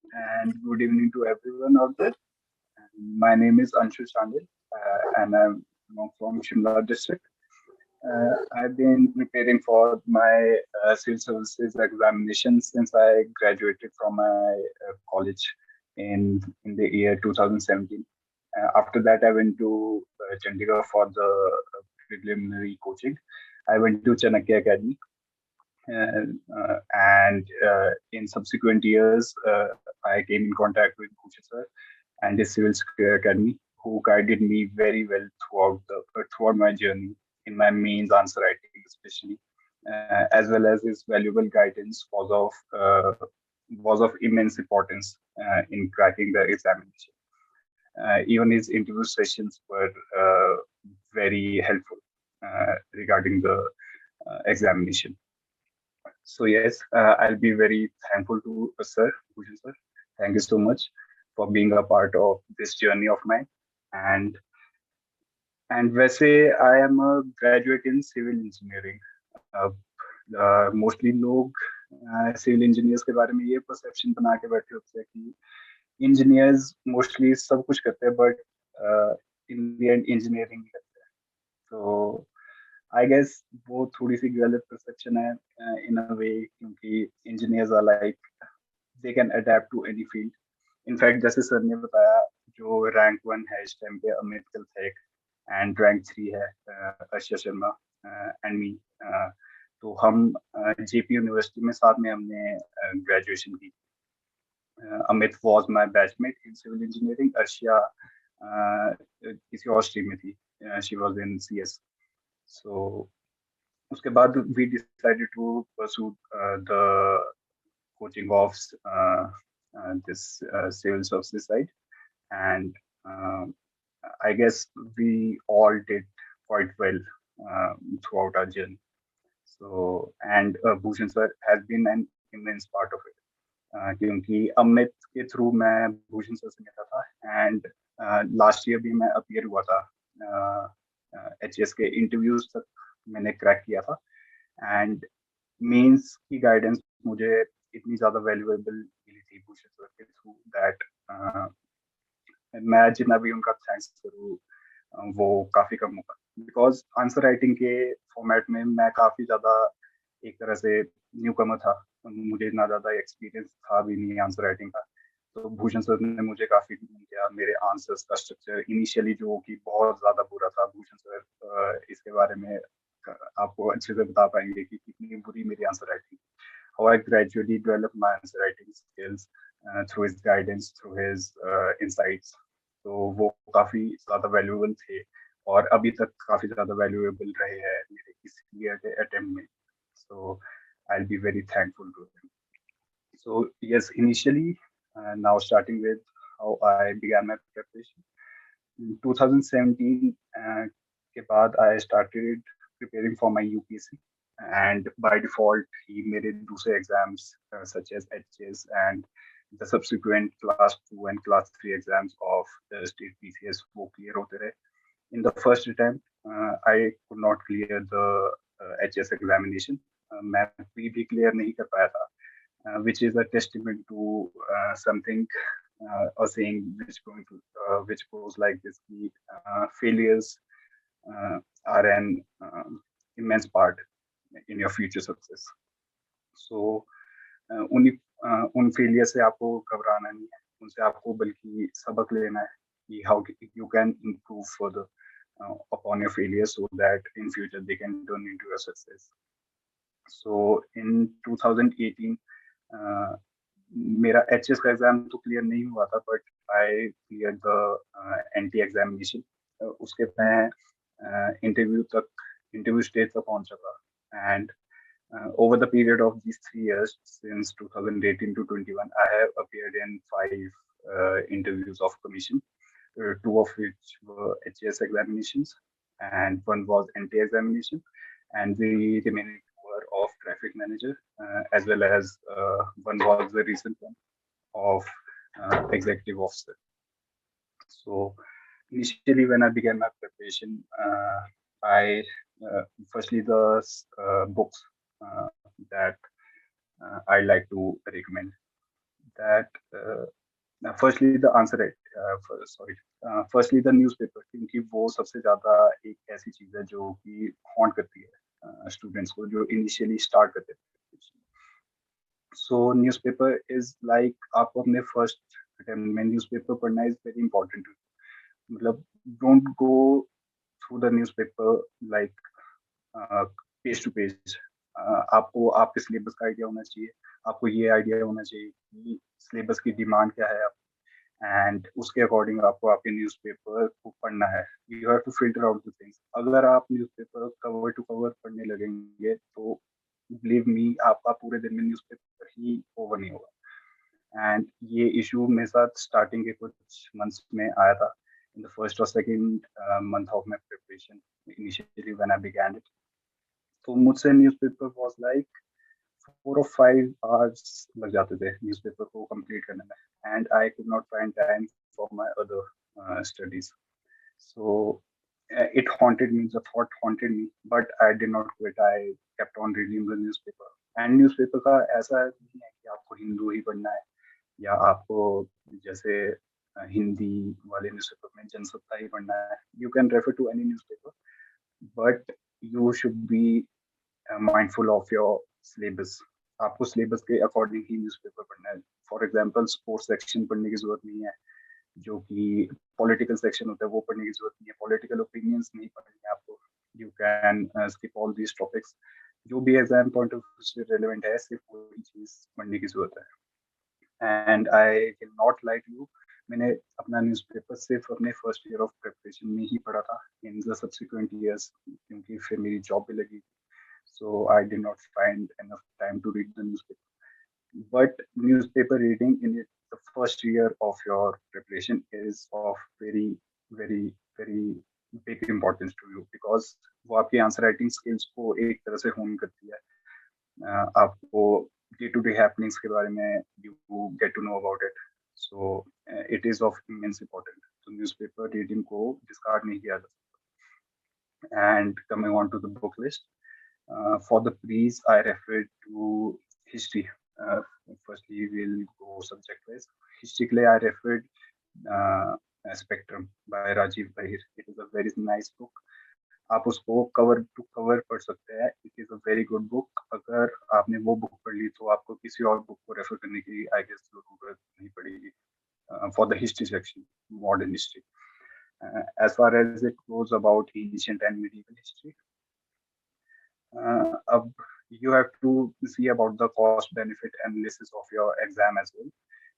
and good evening to everyone out there. My name is Anshu Chandil, and I'm from Shimla district. I've been preparing for my civil services examination since I graduated from my college in the year 2017. After that, I went to Chandigarh for the preliminary coaching. I went to Chanakya Academy, and in subsequent years, I came in contact with Bhushan sir and the Civil Academy, who guided me very well throughout my journey in my mains answer writing, especially, as well as his valuable guidance was of immense importance in cracking the examination. Even his interview sessions were very helpful regarding the examination. So yes, I'll be very thankful to Sir Bhushan sir. Thank you so much for being a part of this journey of mine. And and वैसे I am a graduate in civil engineering. Mostly लोग civil engineers के बारे में ये perception बना के बैठे होते हैं कि इंजीनियर्स मोस्टली सब कुछ करते हैं but in the end engineering करते हैं. तो आई गेस वो थोड़ी सी गलत परसेप्शन है इन अ वे, क्योंकि engineers are like they can adapt to any field. In fact जैसे सर ने बताया, जो रैंक 1 है इस टाइम पे अमित कलथेक, एंड रैंक 3 है अर्षा शर्मा एंड मी. तो हम जेपी यूनिवर्सिटी में साथ में हमने ग्रेजुएशन की. Amit was my batchmate in civil engineering. Arshia किसी और स्ट्रीम में थी, she was in CS. So उसके बाद we decided to pursue the coaching of this civil services side, and I guess we all did quite well throughout our journey. So, and Bhushan sir has been an immense part of it. क्योंकि अमित के through मैं Bhushan sir से मिला था, and last year भी मैं appear हुआ था. एचएस के इंटरव्यूज तक मैंने क्रैक किया था, एंड मेंस की गाइडेंस मुझे इतनी ज्यादा वैल्यूएबल मिली थी भूषण सर के थ्रू दैट मैं जितना भी उनका थैंक्स करूँ वो काफी कम होगा. बिकॉज आंसर राइटिंग के फॉर्मेट में मैं काफी ज्यादा एक तरह से न्यू कमर था. मुझे इतना ज्यादा एक्सपीरियंस था भी नहीं आंसर राइटिंग का. तो भूषण सर ने मुझे काफी किया. मेरे आंसर्स का स्ट्रक्चर इनिशियली जो कि बहुत ज्यादा बुरा था, भूषण सर इसके बारे में आपको अच्छे से बता पाएंगे कि कितनी बुरी मेरी answer writing. How I gradually developed my answer writing skills through his guidance, through his insights. तो वो काफी ज्यादा वैल्यूएबल थे और अभी तक काफी ज्यादा वैल्यूएबल रहे हैं मेरे इस ईयर के अटेम्प्ट में. So I'll be very thankful to him. So yes, initially, now starting with how I began my preparation. In 2017 के बाद I started preparing for my UPSC, and by default he मेरे दूसरे exams such as HS and the subsequent class 2 and class 3 exams of the state PCS वो clear होते रहे. In the first attempt, I could not clear the HS examination. मैं pre भी clear नहीं कर पाया था, which is a testament to something, a saying which goes like this: failures are an immense part in your future success. So उन failure से आपको घबराना नहीं है, उनसे आपको बल्कि सबक लेना है कि how you can improve further upon your failures so that in future they can turn into a success. So in 2018 मेरा एचएस का एग्जाम तो क्लियर नहीं हुआ था, but I clear the NT examination. उसके मैं इंटरव्यू स्टेज तक पहुंचा था. And over the period of these 3 years, since 2018 to 21, I have appeared in 5 interviews of commission, 2 of which were HAS examinations, and 1 was NT examination, and the remaining were of traffic manager, as well as 1 was the recent one of executive officer. So initially, when I began my preparation, I firstly the books that I like to recommend. That firstly the answer है, sorry, firstly the newspaper, क्योंकि वो सबसे ज्यादा एक ऐसी चीज है जो कि हॉन्ट करती है स्टूडेंट्स को जो इनिशियली स्टार्ट करते हैं। सो न्यूज़पेपर इज लाइक, आपको अपने फर्स्ट अटेम्प्ट में न्यूज़पेपर पढ़ना इज वेरी इंपॉर्टेंट। मतलब don't go through the newspaper like page to page. आपको आपके सिलेबस का आइडिया होना चाहिए, आपको ये आइडिया होना चाहिए कि सिलेबस की डिमांड क्या है, एंड उसके अकॉर्डिंग आपको आपके न्यूज़पेपर को पढ़ना है। You have to filter out the things. अगर आप न्यूज़पेपर कवर टू कवर पढ़ने लगेंगे तो बिलीव मी, आपका पूरे दिन में न्यूज़पेपर ही ओवर नहीं होगा। एंड ये इशू मेरे साथ स्टार्टिंग के कुछ मंथ्स में आया था, इन द फर्स्ट और second month of my preparation, initially when I began it. तो मुझसे newspaper was like 4 or 5 hours लग जाते थे न्यूज़पेपर को कंप्लीट करने में, and I could not find time for my other studies. So it haunted me, the thought haunted me, but I did not quit. I kept on reading the newspaper. And newspaper का ऐसा नहीं है कि आपको हिंदू ही पढ़ना है, या आपको जैसे हिंदी वाले न्यूज़पेपर में जनसत्ता ही पढ़ना है। You can refer to any newspaper, but you should be mindful of your syllabus. आपको सिलेबस के अकॉर्डिंग ही न्यूज़पेपर पढ़ना है। फॉर एग्जांपल स्पोर्ट्स सेक्शन पढ़ने की जरूरत नहीं है, जो कि पॉलिटिकल सेक्शन होता है वो पढ़ने की जरूरत नहीं है, पॉलिटिकल ओपिनियंस नहीं पढ़नी है आपको। You can skip all these topics. जो भी एग्जाम पॉइंट ऑफ व्यू से रेलेवेंट है, सिर्फ वही चीज पढ़ने की जरूरत है। And I can not like you, मैंने अपना न्यूज़पेपर सिर्फ अपने फर्स्ट ईयर ऑफ प्रिपरेशन में ही पढ़ा था। इन द सब्सिक्वेंट ईयर्स, क्योंकि फिर मेरी जॉब भी लगी, so I did not find enough time to read the newspaper. But newspaper reading in the first year of your preparation is of very, very, very big importance to you, because वो आपकी answer writing skills को एक तरह से होन करती है। आपको डे टू डे हैपनिंग्स के बारे में you get to know about it. So it is of immense important. तो न्यूज़पेपर रीडिंग को डिस्कार्ड नहीं किया जा सकता। And coming on to the book list, for the pre's, I referred to history. Uh, Firstly, we'll go subject-wise. History के लिए I referred uh, Spectrum by Rajiv Bahir. It is a very nice book. आप उसको cover to cover पढ़ सकते हैं। It is a very good book. अगर आपने वो बुक पढ़ ली तो आपको किसी और बुक को रेफर करने की आई गेस जरूरत नहीं पड़ेगी for the history section, modern history. As far as it goes about ancient and medieval history, अब you have to see about the cost benefit analysis of your exam as well,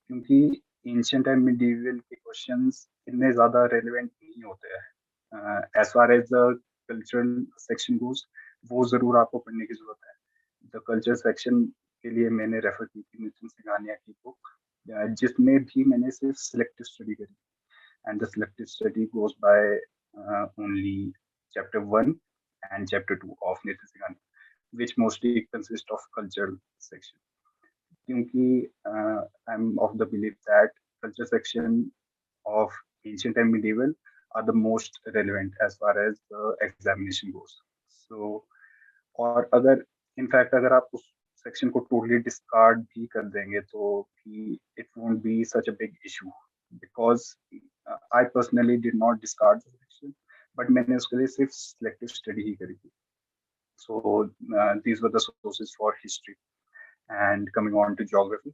क्योंकि ancient and medieval के questions इतने ज़्यादा relevant नहीं होते हैं। As far as the cultural section goes, वो ज़रूर आपको पढ़ने की ज़रूरत है। The culture section के लिए मैंने रेफर की थी नितिन सिंघानिया की बुक, जिसमें भी मैंने सिर्फ selective study करी, and the selective study goes by only chapter 1 and chapter 2 of Nitin Singhania, which mostly consist of cultural section. क्योंकि I'm of the belief that culture section of ancient and medieval are the most relevant as far as the examination goes. So, और अगर in fact अगर आप उस section को totally discard भी कर देंगे तो भी it won't be such a big issue, because I personally did not discard the section, but मैंने उसके लिए सिर्फ सिलेक्टिव स्टडी ही करी थी। So these were the sources for history. And coming on to geography.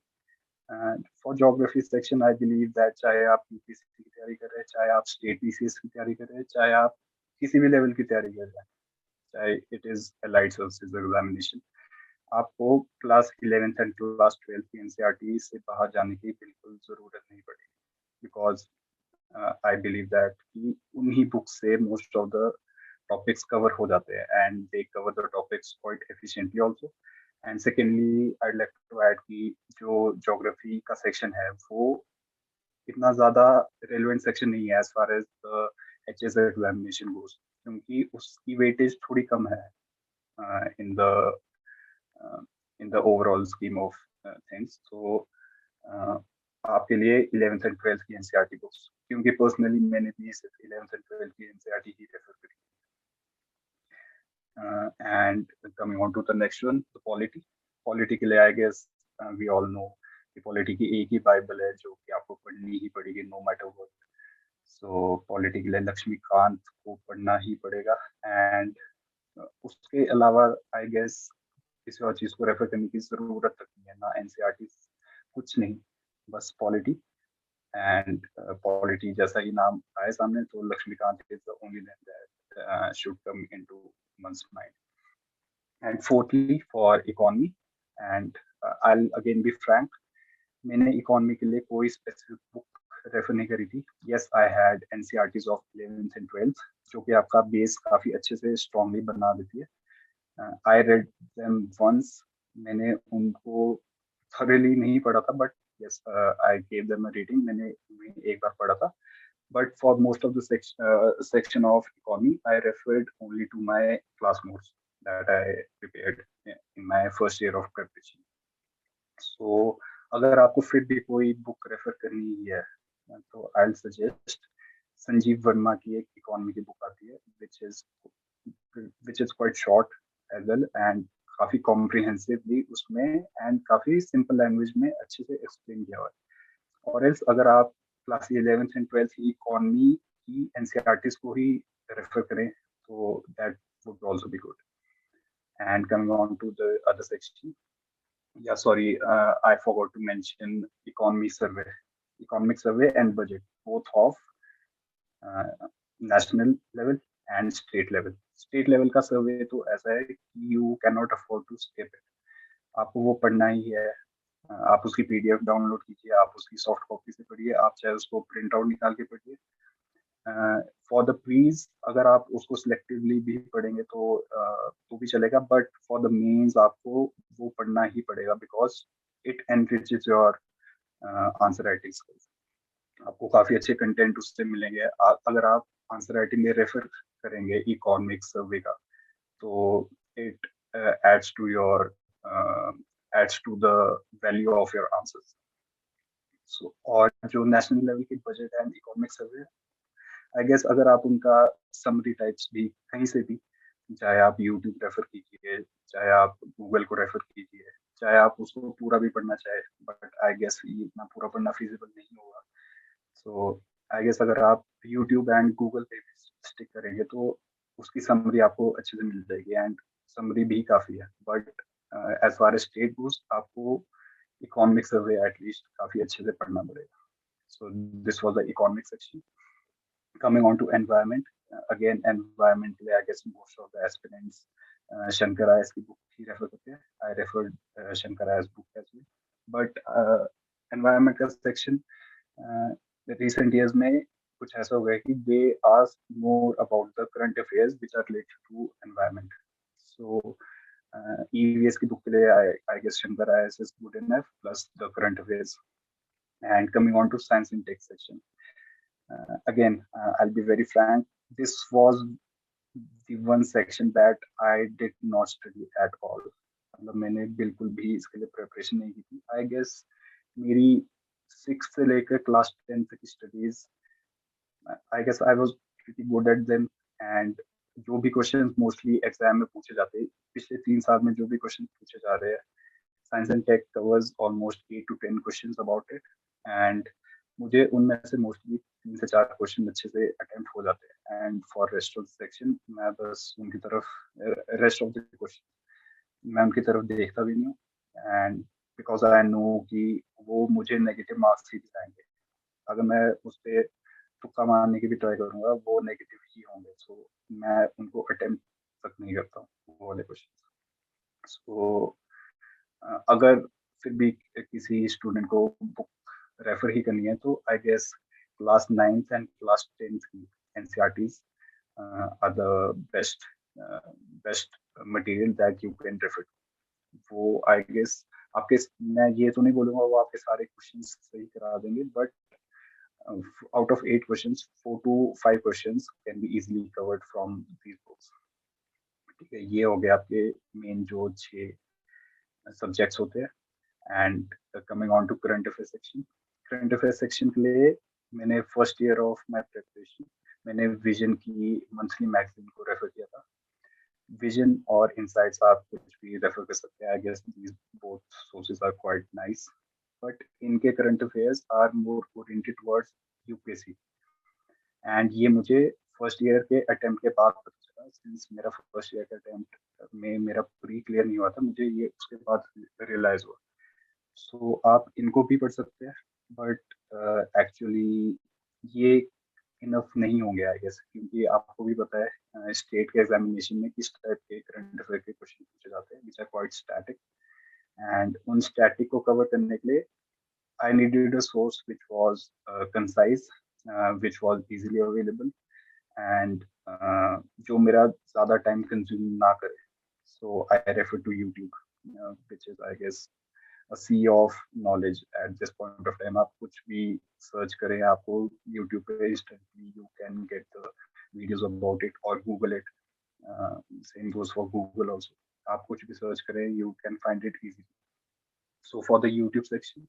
And for geography section, I believe that चाहे आप UPSC की तैयारी कर रहे हैं, चाहे आप स्टेट पीसीएस की तैयारी कर रहे हैं, चाहे आप किसी भी लेवल की तैयारी कर रहे हैं, चाहे it is allied services examination, आपको class 11th and class 12th की एनसीईआरटी से बाहर जाने की बिल्कुल जरूरत नहीं पड़ेगी, बिकॉज आई बिलीव दैट कि उन्हीं बुक से most of the topics cover हो जाते हैं, and they cover the topics quite efficiently also. And secondly I like to add कि जो ज्योग्राफी का सेक्शन है वो इतना ज्यादा रेलेवेंट सेक्शन नहीं है as far as the HS examination goes, क्योंकि उसकी वेटेज थोड़ी कम है in the in the overall scheme of things. तो आपके लिए 11th एंड 12th की एनसीईआरटी बुक्स, क्योंकि पर्सनली मैंने भी सिर्फ 11th एंड 12th की एनसीईआरटी ही रेफर करी। And coming on to the next one, the polity. Politically, I guess we all know polity की एक ही बाइबल है जो कि आपको पढ़नी ही पड़ेगी no matter what. So polity के लिए लक्ष्मीकांत को पढ़ना ही पड़ेगा। एंड उसके अलावा आई गेस किसी और चीज को रेफर करने की जरूरत तक नहीं है, ना एनसीईआरटी, कुछ नहीं, बस पॉलिटी। एंड पॉलिटी जैसा ही नाम आए सामने तो Laxmikanth is the only name that should come into one's mind. And fourthly, for economy, and I'll again be frank, मैंने इकोनॉमी के लिए कोई स्पेसिफिक बुक रेफर नहीं करी थी। Yes, I had NCERTs of 11th and 12th जो कि आपका बेस काफी अच्छे से स्ट्रांगली बना देती है। आई रेड देम वंस, मैंने उनको थॉरली नहीं पढ़ा था, but yes I gave them a reading, मैंने उन्हें एक बार पढ़ा था। But for most of the section of economy, I referred only to my class notes that I prepared in my first year of preparation. So, अगर आपको फिर भी कोई बुक रेफर करनी है तो I'll suggest संजीव वर्मा की एक इकोनॉमी की बुक आती है which is quite short as well and काफी कॉम्प्रिहेंसिवली उसमें एंड काफी सिंपल लैंग्वेज में अच्छे से एक्सप्लेन किया हुआ है। और एल्स अगर आप क्लास 11th एंड 12th की इकोनॉमी की एनसीईआरटीज को ही रेफर करें तो that would also be good. And coming on to the other section, yeah, sorry, I forgot to mention economic survey and budget, both of national level and state level. State level का survey तो ऐसा है कि you can not afford to skip it, आपको वो पढ़ना ही है। आप उसकी पीडीएफ डाउनलोड कीजिए, आप उसकी सॉफ्ट कॉपी से पढ़िए, आप चाहे उसको प्रिंट आउट निकाल के पढ़िए। फॉर द प्रीज अगर आप उसको सिलेक्टिवली भी पढ़ेंगे तो भी चलेगा, बट फॉर द मेंस आपको वो पढ़ना ही पड़ेगा because it enriches your answer writing skills. आपको काफी अच्छे कंटेंट उससे मिलेंगे। अगर आप आंसर राइटिंग में रेफर करेंगे इकोनॉमिक सर्वे का तो it aids to your aids to the value of your answers. So और जो नेशनल लेवल की budget and economic survey, I guess अगर आप उनका समरी टाइप्स भी कहीं से भी, चाहे आप यूट्यूब रेफर कीजिए, चाहे आप गूगल को रेफर कीजिए, चाहे आप उसको पूरा भी पढ़ना चाहे, बट आई गेस ये इतना पूरा पढ़ना फिजिबल नहीं होगा। सो आई गेस अगर आप यूट्यूब एंड गूगल पे स्टिक करेंगे तो उसकी समरी आपको अच्छे से मिल जाएगी एंड समरी भी काफ़ी है। But as far as state goes आपको इकोनॉमिक सर्वे एटलीस्ट काफ़ी अच्छे से पढ़ना पड़ेगा। So this was the economic section. Coming on to environment, again environment I guess most of the aspirants Shankar Ayers की book ही refer करते हैं। I referred Shankar Ayers book as well, but environment का section recent years में कुछ ऐसा हो गया कि they ask more about the current affairs which are related to environment. So EVS की book के लिए I guess Shankar Ayers is good enough plus the current affairs. And coming on to science and tech section, again, I'll be very frank, this was the one section that I did not study at all. मतलब मैंने बिल्कुल भी इसके लिए preparation नहीं की थी। I guess मेरी 6th से लेकर क्लास 10 तक की studies, I guess I was pretty good at them. And जो भी क्वेश्चन मोस्टली एग्जाम में पूछे जाते हैं पिछले 3 साल में, जो भी क्वेश्चन पूछे जा रहे हैं, science and tech covers almost 8 to 10 questions about it. एंड मुझे उनमें से मोस्टली 3 से 4 क्वेश्चन अच्छे से अटेम्प्ट हो जाते हैं। And for rest of the section मैं बस उनकी तरफ, रेस्ट ऑफ द क्वेश्चन मैं उनकी तरफ देखता भी नहीं हूँ। एंड बिकॉज आई नो कि वो मुझे नेगेटिव मार्क्स ही दिखाएंगे। अगर मैं उस पर तुक्का मारने की भी ट्राई करूंगा वो नेगेटिव ही होंगे। सो मैं उनको अटेम्प्ट तक नहीं करता हूँ वो वाले क्वेश्चन। सो अगर फिर भी किसी स्टूडेंट को बुक रेफर ही करनी है तो I guess class 9th and class 10th की NCERTs are the best best material that you can refer. वो आई गेस आपके, मैं ये तो नहीं बोलूंगा वो आपके सारे क्वेश्चंस सही करा देंगे, but out of 8 questions 4 to 5 questions can be easily covered from these books। ठीक है, ये हो गया आपके मेन जो 6 सब्जेक्ट्स होते हैं। And coming on to current affair section, current affair section के लिए मैंने first year of my preparation मैंने विजन की मंथली मैगजीन को रेफर किया था। विजन और इनसाइट्स आप कुछ भी रेफर कर सकते हैं। I guess these both sources are quite nice. But इनके current affairs are more oriented towards UPSC. And ये मुझे फर्स्ट ईयर के अटेम्प्ट के बाद पता चला, सिंस मेरा फर्स्ट ईयर के अटेम्प्ट में मेरा प्री क्लियर नहीं हुआ था, मुझे ये उसके बाद रियलाइज हुआ। सो आप इनको भी पढ़ सकते हैं, बट एक्चुअली ये इनफ नहीं होंगे आई गेस, क्योंकि आपको भी पता है स्टेट के एग्जामिनेशन में किस टाइप के करंट अफेयर के क्वेश्चन पूछे जाते हैं, which are quite static. And उन स्टैटिक को कवर करने के लिए I needed a source which was concise, which was easily available, and जो मेरा ज़्यादा टाइम कंज्यूम ना करे. So I refer to YouTube, which is I guess a sea of knowledge at this point of time. आप कुछ भी search करें, आपको YouTube पे instantly you can get the videos about it or Google it. Same goes for Google also. आप कुछ भी search करें, you can find it easily. So for the YouTube section,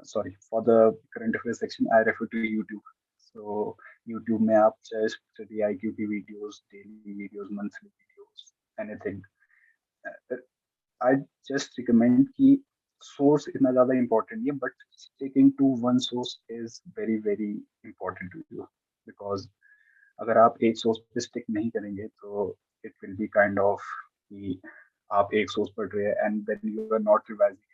sorry, for the current affairs section, I refer to YouTube. So YouTube में आप चाहे study IQ की videos, daily videos, monthly videos, anything. I just recommend कि source इतना ज़्यादा important नहीं है, but sticking to one source is very very important to you, because अगर आप एक source पे stick नहीं करेंगे तो it will be kind of कि आप एक source पढ़ रहे हैं and then you are not revising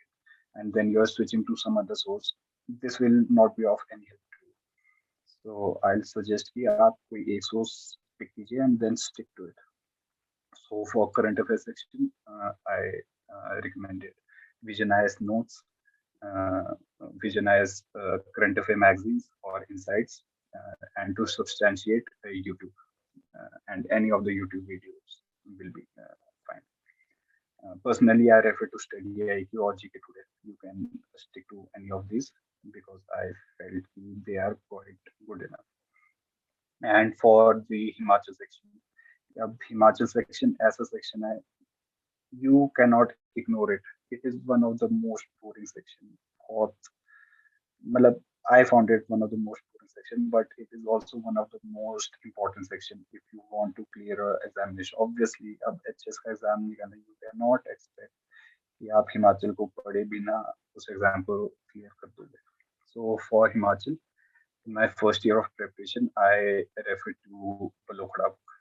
and then you are switching to some other source, this will not be of any help to you. So I'll suggest कि आप कोई एक source pick कीजिए and then stick to it. So for current affairs section, I recommended Vision IS notes, uh, Vision IS current affair magazines or insights, and to substantiate YouTube, and any of the YouTube videos will be fine. Personally, I refer to Study IQ or GK Today. You can stick to any of these because I felt they are quite good enough. And for the Himachal section, Himachal section as a section, you cannot ignore it. It is one of the most boring section. और मतलब I found it one of the most boring section, but it is also one of the most important section if you want to clear a examination. Obviously, अब HS का exam निकालना, you cannot expect कि आप हिमाचल को पढ़े बिना उस exam को क्लियर कर दोगे. So for Himachal, in my first year of preparation, I refer to Balokhda book.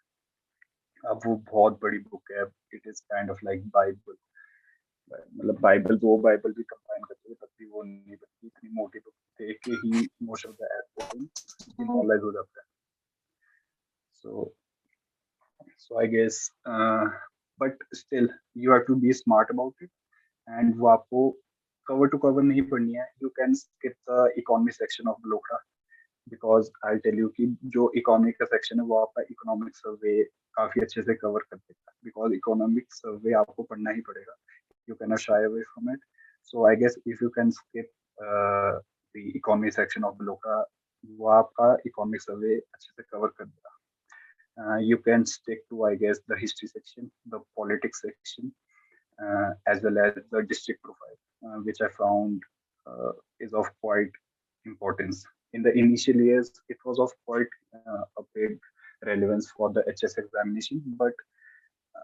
अब वो बहुत बड़ी बुक है. It is kind of like Bible. मतलब बाइबल, दो बाइबल भी कंबाइन करते हैं तब भी वो नहीं बनती. इतनी मोटी बुक देख के ही most of the aspect knowledge हो जाता है. So so I guess, but still you have to be smart about it. And वो आपको cover to cover नहीं पढ़नी है. You can skip the economy section of Balokhda, because I'll tell you कि जो economy का section है वो आपका economic survey काफी अच्छे से cover कर देगा, because economic survey आपको पढ़ना ही पड़ेगा. You cannot shy away from it. So I guess if you can skip the economy section of Balokhda, वो आपका economic survey अच्छे से cover कर देगा. You can stick to, I guess, the history section, the politics section, as well as the district profile, which I found is of quite importance. In the initial years, it was of quite a big relevance for the HS examination, but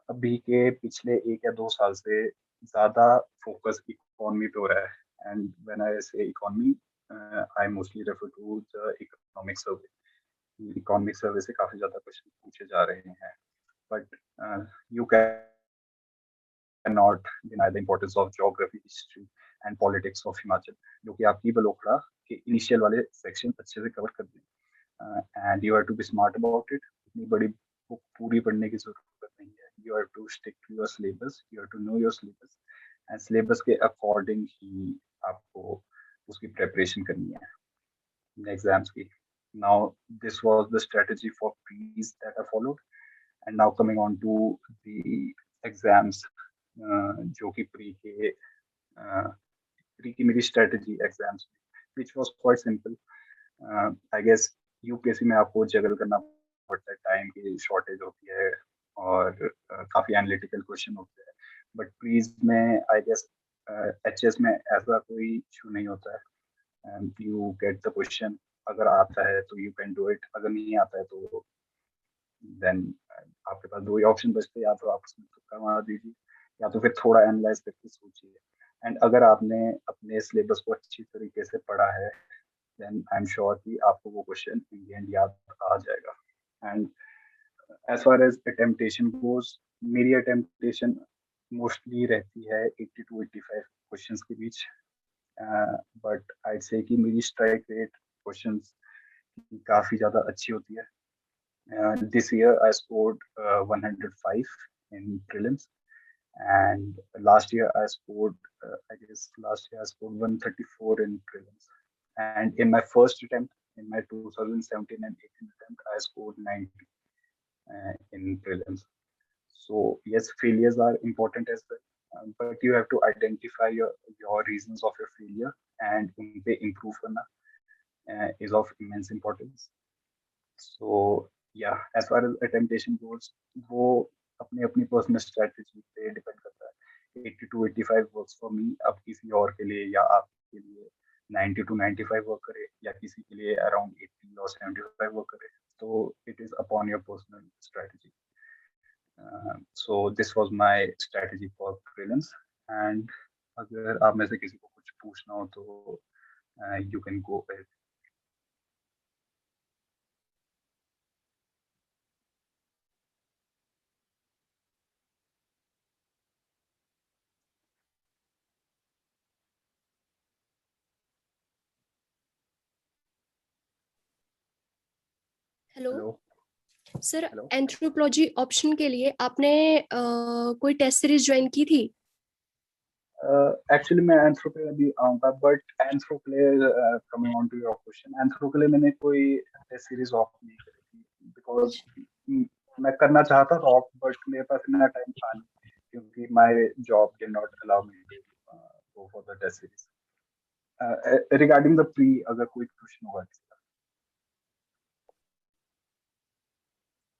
अभी के पिछले 1 या 2 साल से ज़्यादा focus economy पे हो रहा है. And when I say economy, I mostly refer to the economic survey. Economic survey से काफी ज्यादा क्वेश्चन पूछे जा रहे हैं, but you can not deny the importance of geography, history and politics of Himachal, जो कि आपकी बलोखड़ा के इनिशियल वाले सेक्शन अच्छे से कवर कर दें. And you have to be smart about it. इतनी बड़ी बुक पूरी पढ़ने की जरूरत नहीं है. You have to stick to your syllabus, you have to know your syllabus, and syllabus के अकॉर्डिंग ही आपको उसकी प्रेपरेशन करनी है एग्जाम्स की. Now this was the strategy for pre's that I followed, and now coming on to the exams, जो कि pre की मेरी strategy exams, which was quite simple. I guess UPSC में आपको जगल करना पड़ता है, टाइम की शॉर्टेज होती है और काफी एनालिटिकल क्वेश्चन होते हैं. बट प्रीज में आई गेस एचएस में ऐसा कोई इशू नहीं होता है. यू गेट द क्वेश्चन, अगर आता है तो यू कैन डू इट, अगर नहीं आता है तो देन आपके पास दो ही ऑप्शन बचते हैं, या तो आप उसमें तुक्का मार दीजिए या तो फिर थोड़ा एनालाइज करके सोचिए. एंड अगर आपने अपने सिलेबस को अच्छी तरीके से पढ़ा है देन आई एम श्योर कि आपको वो क्वेश्चन इन द एंड याद आ जाएगा. And as far as attemptation goes, मेरी अटेम्पटेशन मोस्टली रहती है 80 to 85 क्वेश्चंस के बीच. बट आई से कि मेरी स्ट्राइक रेट क्वेश्चंस की काफ़ी ज़्यादा अच्छी होती है. This year I scored 105 in prelims, and last year I scored, I guess last year I scored 134 in prelims. And in my first attempt, in my 2017 and 18 attempt, I scored 90 in prelims. So yes, failures are important as well, but you have to identify your reasons of your failure and उन पे improve करना is of immense importance. So yeah, as far as attemptation goes, वो अपनी अपनी personal strategy पे depend करता है. 80 to 85 works for me. अब किसी और के लिए या आपके लिए 90 to 95 वर्क करे, या किसी के लिए अराउंड 80 और 75 वर्क करे, तो it is upon your personal strategy. So this was my strategy for prelims. And अगर आप में से किसी को कुछ पूछना हो तो you can go. Hello hello. Sir, hello. Anthropology option के लिए आपने कोई टेस्ट सीरीज ज्वाइन की थी? एक्चुअली मैं एंथ्रोपे अभी आऊंगा, but anthropology coming on to your question, anthropology मैंने कोई टेस्ट सीरीज ऑफ नहीं करी थी बिकॉज मैं करना चाहता था ऑफ, बट मेरे पास इतना टाइम था नहीं क्योंकि my job did not allow me to go for the test series. Regarding the pre, अगर कोई क्वेश्चन होगा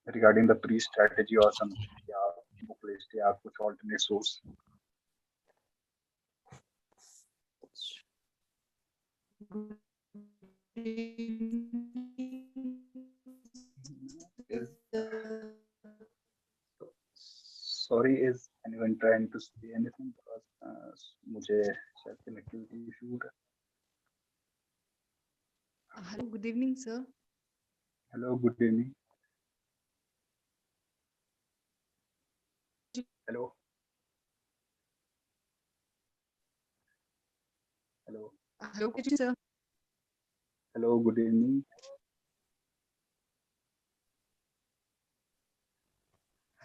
रिगार्डिंग द प्री स्ट्रेटजी और समथिंग, या बुक लिस्ट या कुछ alternate source. Sorry, is anyone trying to say anything? Because मुझे शायद connectivity issue हो रहा है. Hello, good evening, sir. Hello, good evening. Hello. Hello. Hello, good evening, sir. Hello, good evening.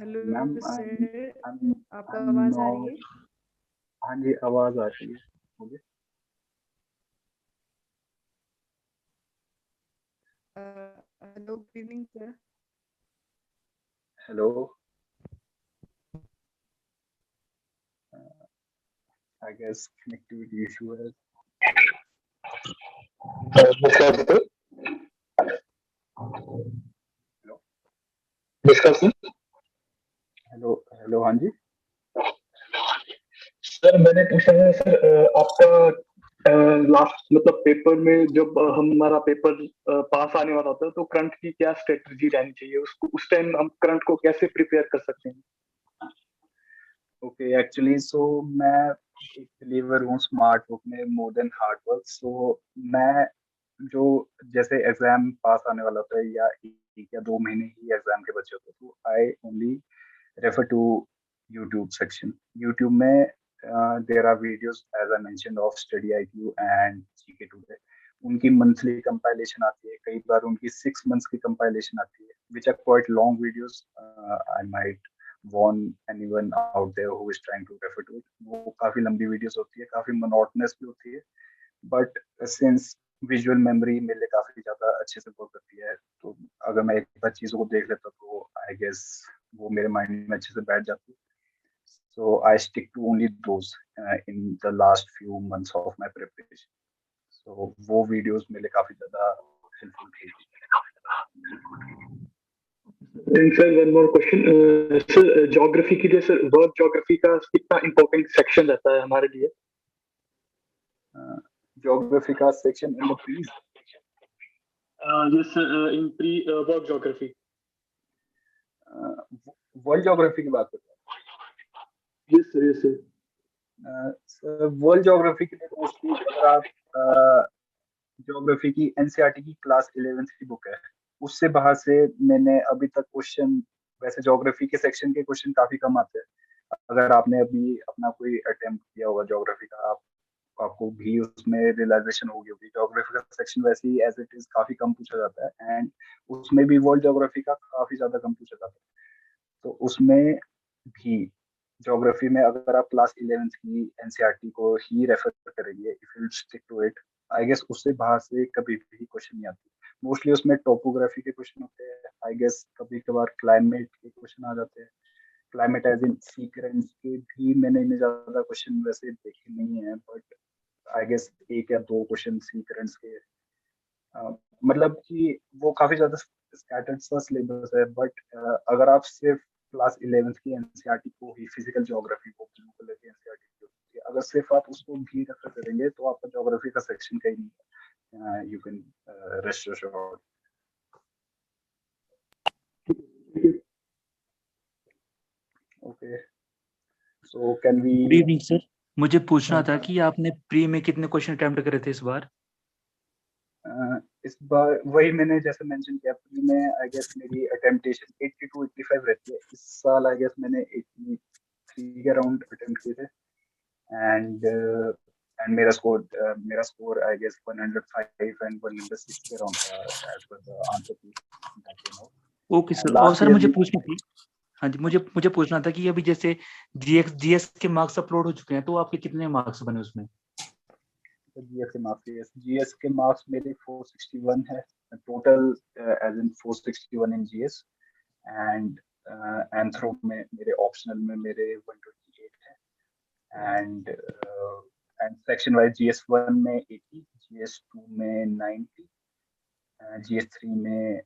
Hello ma'am, sir, आपका I'm आवाज आ not. रही है? हाँ जी, आवाज आ रही है. बोलिए. Hello, good evening sir. Hello. I guess connectivity issue है. हेलो. हेलो. हेलो. हाँ जी. सर मैंने पूछा है सर, आपका लास्ट मतलब पेपर में जब हमारा पेपर पास आने वाला होता है तो करंट की क्या स्ट्रेटजी रहनी चाहिए, उसको उस टाइम हम करंट को कैसे प्रिपेयर कर सकते हैं? ओके, एक्चुअली सो मैं एक बिलीवर हूँ स्मार्ट वर्क में मोर देन हार्ड वर्क. सो मैं जो जैसे एग्जाम पास आने वाला होता है या 1 या 2 महीने ही एग्जाम के बचे होते हैं, तो I only refer to YouTube section. YouTube में there are videos as I mention of Study IQ and GK today. उनकी मंथली कंपाइलेशन आती है, कई बार उनकी 6 मंथ्स की कंपाइलेशन आती है, which are quite long videos. I might warn anyone out there who is trying to refer to it. वो काफी लंबी वीडियोस होती है, काफी मोनोटोनस भी होती है, बट सिंस विजुअल मेमोरी मेरे लिए काफी ज्यादा अच्छे से वर्क करती है, तो अगर मैं एक बार चीजों को देख लेता तो आई गेस वो मेरे माइंड में अच्छे से बैठ जाती है. So I stick to only those in the last few months of my preparation. So वो वीडियोस मेरे लिए काफी ज्यादा हेल्पफुल थी. Sir one more question, sir geography के लिए सर वर्क ज्योग्राफी का कितना इंपॉर्टेंट सेक्शन रहता है हमारे लिए? ज्योग्राफी का section in the please. Yes in pre work geography. World geography की बात करते हैं. Yes sir, yes sir. World geography के लिए मोस्टली अगर आप ज्योग्राफी की एनसीईआरटी की क्लास 11th की बुक है, उससे बाहर से मैंने अभी तक क्वेश्चन, वैसे ज्योग्राफी के सेक्शन के क्वेश्चन काफी कम आते हैं। अगर आपने अभी अपना कोई अटेम्प्ट किया होगा ज्योग्राफी का, आप आपको भी उसमें रियलाइजेशन होगी होगी ज्योग्राफी का सेक्शन वैसे ही एज इट इज काफी कम पूछा जाता है, एंड उसमें भी वर्ल्ड ज्योग्राफी का काफी ज्यादा कम पूछा जाता है। तो उसमें भी ज्योग्राफी में अगर आप क्लास 11th की एनसीईआरटी को ही रेफर करेंगे, if you stick to it, I guess उससे बाहर से कभी भी क्वेश्चन नहीं आती। मोस्टली उसमें टोपोग्राफी के क्वेश्चन होते हैं, आई गेस कभी कभार क्लाइमेट के क्वेश्चन आ जाते हैं। Climate as in sea currents के भी मैंने इतने ज्यादा क्वेश्चन वैसे देखे नहीं है, बट आई गेस एक या दो क्वेश्चन सी करंट्स के। मतलब कि वो काफी ज्यादा स्कैटर्ड सा सिलेबस है, बट अगर आप सिर्फ क्लास 11th की एनसीईआरटी को ही, फिजिकल ज्योग्राफी को, ब्लू कलर की एनसीईआरटी को, अगर सिर्फ आप उसको भी रेफर करेंगे तो आपका ज्योग्राफी का सेक्शन कहीं नहीं, you can rest assured. Okay, so can we. Good evening sir, मुझे पूछना था हाँ। कि आपने प्री में कितने क्वेश्चन अटेम्प्ट करे थे इस बार? इस बार वही मैंने जैसे मेंशन किया, प्री में आई गेस मेरी अटेम्प्टेशन 80 to 85 रहती है। इस साल आई गेस मैंने 83 के अराउंड अटेम्प्ट किए थे, एंड मेरा स्कोर आई गेस 105 एंड 106 के अराउंड था, एज पर द आंसर की that came out. Okay sir, और लास्ट सर ईयर मुझे भी। पूछना थी, हाँ जी, मुझे पूछना था कि अभी जैसे जीएस के मार्क्स अपलोड हो चुके हैं, तो आपके कितने मार्क्स बने उसमें? जीएस के मार्क्स मेरे 461 है total, as in 461 in GS, and anthro में मेरे ऑप्शनल में मेरे 128 है, एंड सेक्शन वाइज जीएस 1 में 80, जीएस 2 में 90, जीएस 3 में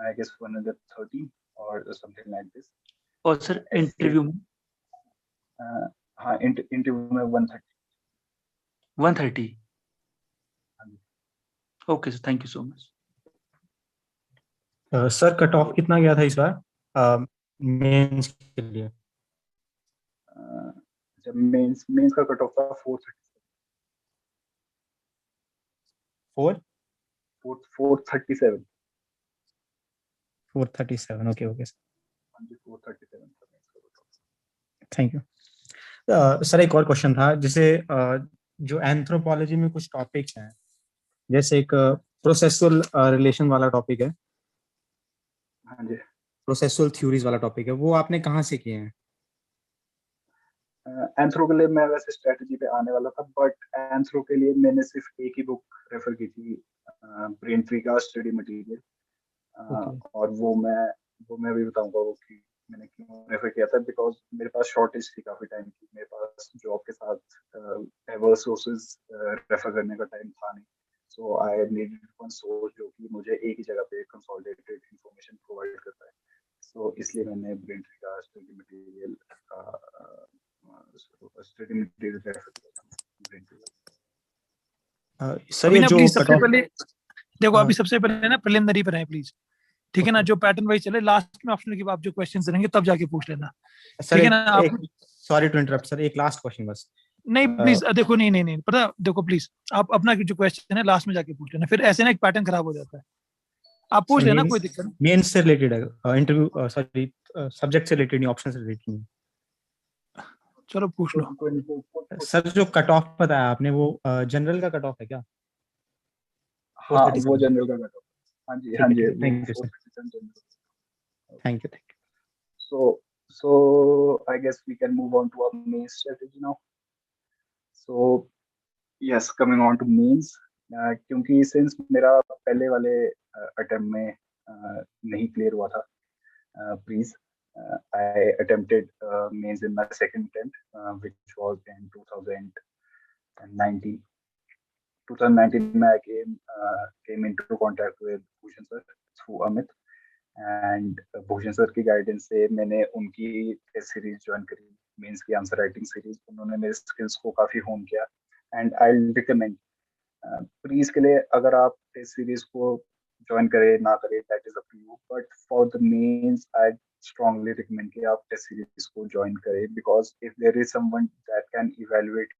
आई गेस 130 और समथिंग लाइक दिस। और सर इंटरव्यू में? हाँ, इंटरव्यू में 130। 130। Okay sir, thank you so much. Sir cut off कितना गया था इस बार मेंस के लिए? जब मेंस का कट ऑफ था 437। 437, ओके ओके हाँ जी, 437 था मेंस का cut off. Thank you. Sir एक और क्वेश्चन था, जैसे जो एंथ्रोपोलॉजी में कुछ टॉपिक्स हैं, जैसे एक प्रोसेसुअल रिलेशन वाला टॉपिक है, हाँ जी। प्रोसेसुअल थ्योरीज वाला टॉपिक है, वो आपने कहाँ से किए हैं? एंथ्रो के लिए मैं वैसे स्ट्रेटजी पे आने वाला था, बट एंथ्रो के लिए मैंने सिर्फ एक ही बुक रेफर की थी, ब्रेन ट्री का स्टडी मटेरियल। Okay. और वो मैं अभी बताऊंगा वो कि मैंने क्यों रेफर किया था, बिकॉज मेरे पास शॉर्टेज थी काफी टाइम की, मेरे पास जॉब के साथ डाइवर्स सोर्सेज रेफर करने का टाइम था नहीं, सो आई नीडेड वन सोर्स जो कि मुझे एक ही जगह पे कंसोलिडेटेड इंफॉर्मेशन प्रोवाइड करता है। सो इसलिए मैंने ब्रेन ट्री का स्टडी मटेरियल रेफर किया था, ब्रेन ट्री। सर अभी ये ना जो प्लीज कट सबसे ऑफ, पहले देखो, हाँ। अभी सबसे पहले ना प्रिलिमिनरी पर है प्लीज, ठीक है ना? जो पैटर्न वाइज चले, लास्ट में ऑप्शनल के बाद जो क्वेश्चंस रहेंगे तब जाके पूछ लेना, सर ठीक है ना? आप सॉरी टू इंटरप्ट सर, एक लास्ट क्वेश्चन बस। नहीं प्लीज देखो, नहीं पता, देखो प्लीज आप अपना जो क्वेश्चन है लास्ट में जाके पूछ लेना, फिर ऐसे ना एक पैटर्न खराब हो जाता है। आप पूछ लेना, कोई दिक्कत नहीं। मेंस से रिलेटेड है इंटरव्यू, सॉरी सब्जेक्ट से रिलेटेड नहीं, ऑप्शन से रिलेटेड नहीं। चलो पूछ लो। सर जो कट ऑफ बताया आपने, वो जनरल का कट ऑफ है क्या? हाँ, 437? वो जनरल का कट ऑफ। हाँ जी, हाँ ठीक जी, है, वो thank you sir, 437 general. Thank you. So I guess we can move on to our main strategy now. So yes, coming on to means, क्योंकि since मेरा पहले वाले attempt में नहीं clear हुआ था, please, I attempted means in my second attempt, which was in 2019. 2019 में I came into contact with Bhushan sir through Amit, and Bhushan sir की गाइडेंस से मैंने उनकी टेस्ट सीरीज ज्वाइन करी, मेंस की आंसर राइटिंग सीरीज। उन्होंने मेरे स्किल्स को काफी होन किया, एंड आई रिकमेंड प्लीज के लिए, अगर आप टेस्ट सीरीज को ज्वाइन करे ना करे that is up to you, but for the mains I strongly recommend कि आप टेस्ट सीरीज को ज्वाइन करें, because if there is someone that can evaluate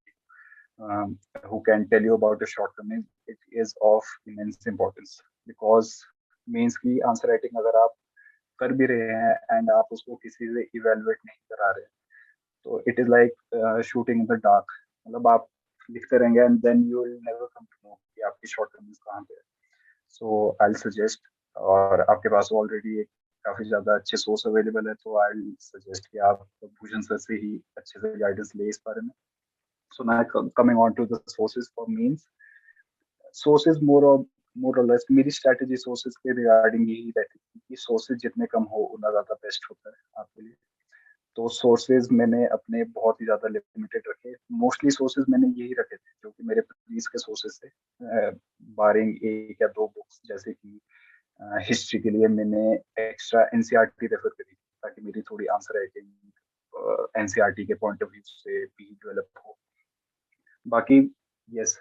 who can tell you about the shortcomings, it is of immense importance. Because mains की answer writing अगर आप कर भी रहे हैं एंड आप उसको किसी से इवेलुएट नहीं करा रहे, तो it is like shooting in the dark. मतलब आप लिखते रहेंगे and then you will never come to know कि आपकी शॉर्टकमिंग्स कहाँ पे है। सो आई विल सजेस्ट, और आपके पास ऑलरेडी एक काफी ज्यादा अच्छे सोर्स अवेलेबल है, तो आई विल सजेस्ट कि आप भूषण सर से ही अच्छे से गाइडेंस ले इस बारे में। So now coming on to the sources for means, sources more or less मेरी strategy sources के regarding यही रहती है कि sources जितने कम हो उतना ज़्यादा best होता है आपके लिए। तो sources मैंने अपने बहुत ही ज़्यादा limited रखे, mostly sources मैंने यही रखे थे जो कि मेरे previous के sources थे, barring एक या दो books, जैसे कि हिस्ट्री के लिए मैंने एक्स्ट्रा एनसीईआरटी रेफर करी ताकि मेरी थोड़ी आंसर राइटिंग एनसीईआरटी के पॉइंट ऑफ व्यू से भी डेवलप हो। बाकी यस,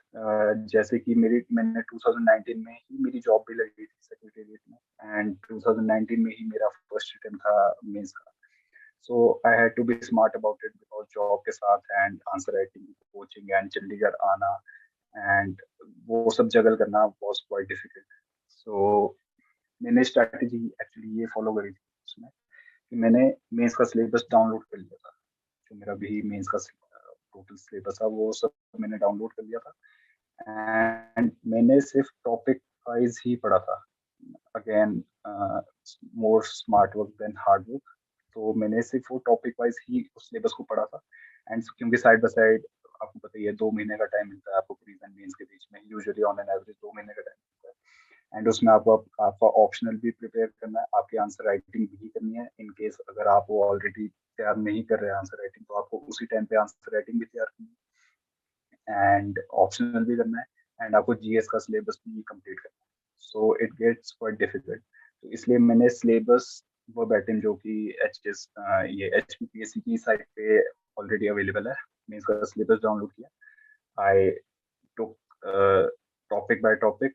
जैसे कि मैंने 2019 में ही मेरी जॉब भी लगी थी सेक्रेटेरिएट में, एंड 2019 में ही मेरा फर्स्ट अटेम्प्ट था मेंस का। So I had to be smart about it, because job के साथ and answer writing coaching and Chandigarh आना एंड वो सब जगल करना वाज क्वाइट डिफिकल्ट। सो मैंने स्ट्रैटेजी एक्चुअली ये फॉलो करी थी उसमें कि मैंने मेंस का सिलेबस डाउनलोड कर लिया था। जो मेरा भी मेंस का टोटल सिलेबस था वो सब मैंने डाउनलोड कर लिया था, एंड मैंने सिर्फ टॉपिक वाइज ही पढ़ा था। Again more smart work than hard work, तो मैंने सिर्फ वो टॉपिक वाइज ही उस सिलेबस को पढ़ा था। एंड क्योंकि साइड बाय साइड आपको पता ही है 2 महीने का टाइम मिलता है आपको प्रीज एंड मेंस के बीच में, यूजुअली ऑन एन एवरेज 2 महीने का टाइम मिलता है, एंड उसमें आपको आपका ऑप्शनल भी प्रिपेयर करना है, आपकी आंसर राइटिंग भी करनी है। इन केस अगर आप वो ऑलरेडी तैयार नहीं कर रहे हैं आंसर राइटिंग, तो आपको उसी टाइम पे आंसर राइटिंग भी तैयार करनी है एंड ऑप्शनल भी करना है, एंड आपको जीएस का सिलेबस भी कंप्लीट करना है। So it gets quite difficult. तो इसलिए मैंने सिलेबस वो बैटन जो कि ये एचपीपीएससी की साइट पे ऑलरेडी अवेलेबल है, मैं इसका सिलेबस डाउनलोड किया। आई टुक टॉपिक बाय टॉपिक,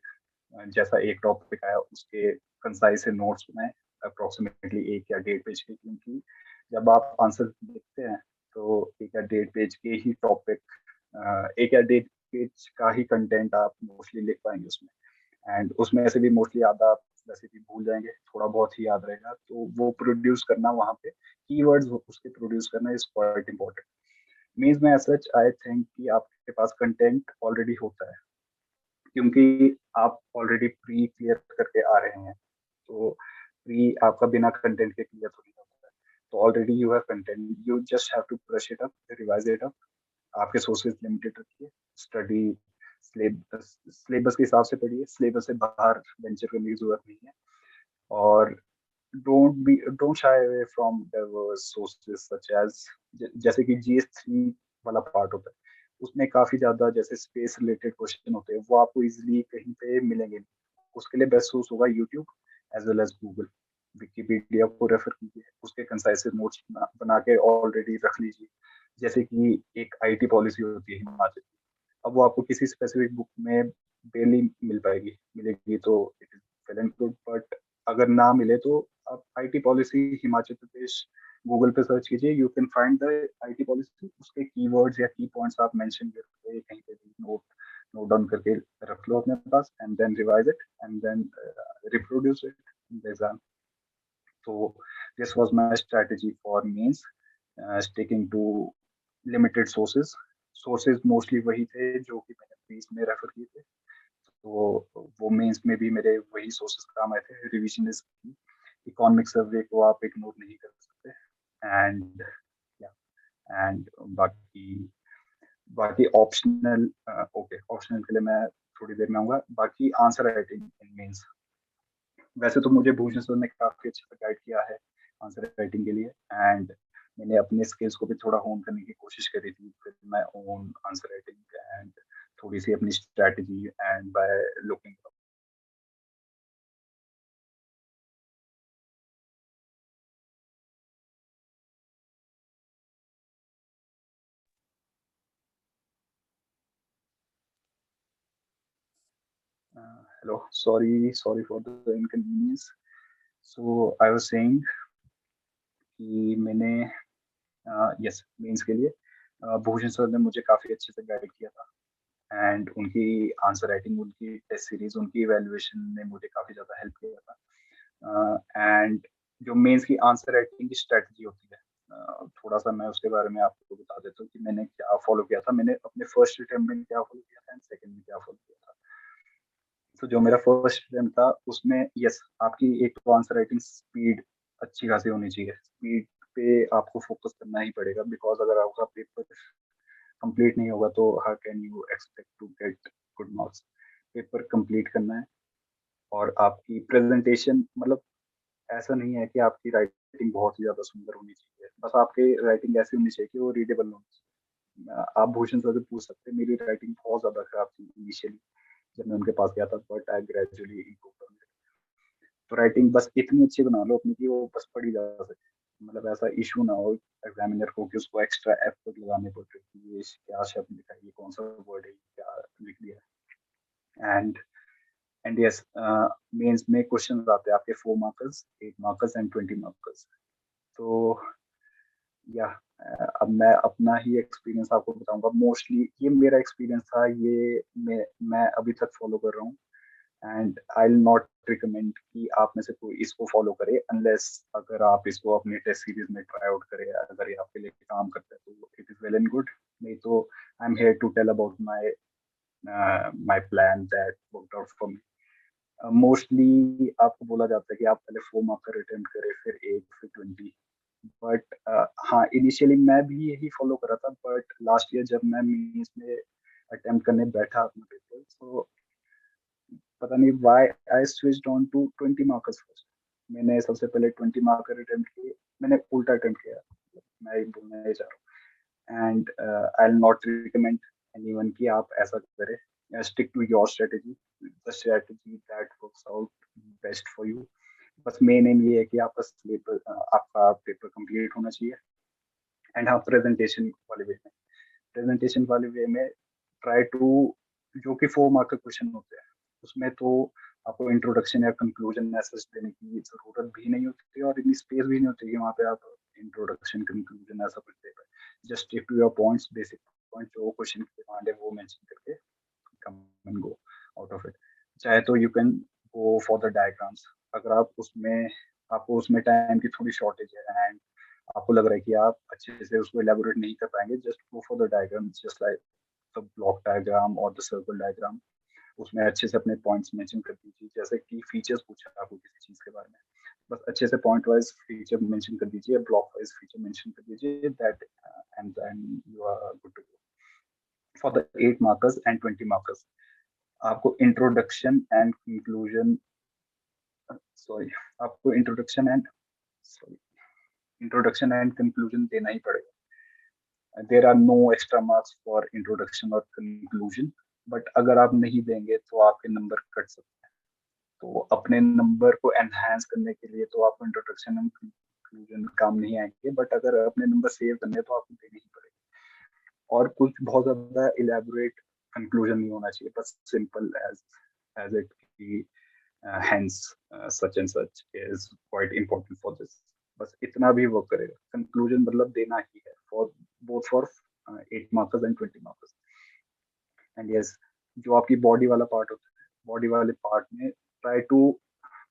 जैसा एक टॉपिक आया उसके कंसाइज से नोट्स बनाए अप्रोक्सीमेटली 1 या 1.5 पेज के, क्योंकि जब आप आंसर लिखते हैं तो 1 या 1.5 पेज के ही टॉपिक, 1 या 1.5 पेज का ही कंटेंट आप मोस्टली लिख पाएंगे उसमें, एंड उसमें ऐसे भी मोस्टली आधा वैसे भी भूल जाएंगे, थोड़ा बहुत ही याद रहेगा। तो वो प्रोड्यूस करना वहाँ पे कीवर्ड्स उसके प्रोड्यूस करना इज क्वाइट इंपॉर्टेंट। मीन्स में सच आई थिंक कि आपके पास कंटेंट ऑलरेडी होता है, क्योंकि आप ऑलरेडी प्री क्लियर करके आ रहे हैं, तो प्री आपका बिना कंटेंट के क्लियर थोड़ी होता है। तो already you have content, you just have to brush it up, revise it up. आपके सोर्सेज लिमिटेड रखिए, स्टडी सिलेबस के हिसाब से पढ़िए, सिलेबस से बाहर वेंचर करने की जरूरत नहीं है। और don't shy away from diverse sources such as, जैसे कि जीएस3 वाला पार्ट होता है, उसमें काफी ज्यादा जैसे स्पेस रिलेटेड क्वेश्चन होते हैं, वो आपको इजीली कहीं पे मिलेंगे। उसके लिए बेस्ट सोर्स होगा YouTube as well as Google. Wikipedia को रेफर कीजिए, उसके कंसाइज नोट्स बना के ऑलरेडी रख लीजिए। जैसे कि एक आईटी पॉलिसी होती है हिमाचल की, अब वो आपको किसी स्पेसिफिक बुक में डेली मिलेगी तो it is well and good, but अगर ना मिले तो आप IT policy Himachal Pradesh Google पे सर्च कीजिए, you can find the IT policy. उसके कीवर्ड्स या की पॉइंट्स आप मेंशन करके कहीं पे भी नोट डाउन करके रख लो अपने पास, and then revise it and then reproduce it in the exam. So this was my strategy for means sticking to limited sources. Sources mostly वही थे जो कि मैंने प्रीस में रेफर किए थे, तो वो मेंस में भी मेरे वही सोर्सेज काम आए थे। रिविजनिस्ट की इकोनॉमिक सर्वे को आप इग्नोर नहीं कर सकते, एंड एंड बाकी बाकी ऑप्शनल, ओके ऑप्शनल के लिए मैं थोड़ी देर में आऊंगा। बाकी आंसर राइटिंग इन मेंस, वैसे तो मुझे भूषण सर ने काफी अच्छे से गाइड किया है आंसर राइटिंग के लिए, एंड मैंने अपने स्किल्स को भी थोड़ा होन करने की कोशिश करी थी फिर मैं ओन आंसर राइटिंग एंड थोड़ी सी अपनी strategy and by looking. Hello, sorry for the inconvenience. So I was saying कि मैंने यस मेंस के लिए भूषण सर ने मुझे काफी अच्छे से गाइड किया था एंड उनकी आंसर राइटिंग, उनकी टेस्ट सीरीज, उनकी इवैल्यूएशन ने मुझे काफी ज्यादा हेल्प किया था। एंड जो मेंस की आंसर राइटिंग की स्ट्रेटजी होती है, थोड़ा सा मैं उसके बारे में आपको बता देता हूँ कि मैंने क्या फॉलो किया था। मैंने अपने फर्स्ट अटेम्प्ट में क्या फॉलो किया था एंड सेकंड में क्या फॉलो किया था। तो जो मेरा फर्स्ट अटेम्प्ट था उसमें यस आपकी एक तो आंसर राइटिंग स्पीड अच्छी खासी होनी चाहिए। स्पीड पे आपको फोकस करना ही पड़ेगा, बिकॉज अगर आपका पेपर कंप्लीट नहीं होगा तो how can you expect to get good marks. Paper complete करना है और आपकी प्रेजेंटेशन, मतलब ऐसा नहीं है कि आपकी राइटिंग बहुत ही ज्यादा सुंदर होनी चाहिए, बस आपकी राइटिंग ऐसी होनी चाहिए कि वो रीडेबल होनी चाहिए। आप भूषण सर से पूछ सकते हैं, मेरी राइटिंग बहुत ज्यादा खराब थी इनिशियली जब मैं उनके पास गया था, बट आई ग्रेजुअली इम्प्रूव। तो राइटिंग बस इतनी अच्छी बना लो अपनी कि वो बस पढ़ी जा सके, मतलब ऐसा इशू ना हो एग्जामिनर को कि उसको एक्स्ट्रा एफर्ट लगाने पड़े कि ये क्या शब्द लिखा है, ये कौन सा वर्ड है, क्या लिख दिया। एंड यस मेंस में क्वेश्चन आते हैं आपके 4 मार्कर्स, 8 मार्कर्स एंड 20 मार्कर्स। तो या अब मैं अपना ही एक्सपीरियंस आपको बताऊंगा। मोस्टली ये मेरा एक्सपीरियंस था, ये मैं अभी तक फॉलो कर रहा हूँ and I will not recommend कि आप में से कोई इसको फॉलो करे अनलेस अगर आप इसको अपनी टेस्ट सीरीज में ट्राई आउट करें। अगर ये आपके लिए काम करता है तो it is well and good, नहीं तो I am here to tell about my plan that worked out for me. Mostly आपको बोला जाता है कि आप पहले 4 मार्कर अटेम्प्ट करें, फिर 8, फिर 20। बट हाँ, इनिशियली मैं भी यही फॉलो कर रहा था, बट लास्ट ईयर जब मैं मेंस में अटेम्प्ट करने बैठा अपना पेपर, तो पता नहीं why I switched on to 20 markers first. मैंने सबसे पहले 20 मार्कर अटेम्प्ट किए, मैंने उल्टा अटेम्प्ट किया, मैं बोलना ये चाह रहा हूँ। And I will not recommend anyone कि आप ऐसा करें। Stick to your strategy, the strategy that works out best for you. बस मेन एम ये है कि आपका पेपर कंप्लीट होना चाहिए। एंड हाँ, प्रेजेंटेशन वाले वे में ट्राई टू, जो कि 4 मार्क के क्वेश्चन होते हैं उसमें तो आपको इंट्रोडक्शन या कंक्लूजन मैसेज देने की जरूरत भी नहीं होती और इतनी स्पेस भी नहीं होती कि वहाँ पे आप इंट्रोडक्शन कंक्लूजन ऐसा कुछ दे पाए। Just stick to your points, basic point जो क्वेश्चन की डिमांड है वो मेंशन करके come and go out of it. चाहे तो you can go for the diagrams. अगर आपको उसमें टाइम की थोड़ी शॉर्टेज है एंड आपको लग रहा है कि आप अच्छे से उसको एलेबोरेट नहीं कर पाएंगे, just go for the diagram, just like the block diagram और द सर्कल डायग्राम। उसमें अच्छे से अपने पॉइंट्स मेंशन कर दीजिए, जैसे कि फीचर्स पूछा आपको किसी चीज के बारे में, बस अच्छे से पॉइंट वाइज फीचर मेंशन कर दीजिए, ब्लॉक वाइज फीचर मेंशन कर दीजिए, that and then you are good to go for the 8 markers and 20 markers. आपको इंट्रोडक्शन एंड कंक्लूजन सॉरी आपको इंट्रोडक्शन एंड कंक्लूजन देना ही पड़ेगा। There are no extra marks for introduction और conclusion, but अगर आप नहीं देंगे तो आपके नंबर कट सकते हैं। तो अपने नंबर को एनहांस करने के लिए तो आपको इंट्रोडक्शन एंड कंक्लूजन काम नहीं आएंगे, बट अगर अपने नंबर सेव करने हैं तो आपको देने ही पड़ेगा। और कुछ बहुत ज्यादा इलेबोरेट कंक्लूजन नहीं होना चाहिए, बस सिंपल एज इट की hence such and such is quite important for this। बस इतना भी वर्क करेगा। कंक्लूजन मतलब देना ही है for both for 8 markers and 20 markers. And yes, जो आपकी बॉडी वाला पार्ट होता है, बॉडी वाले पार्ट में try to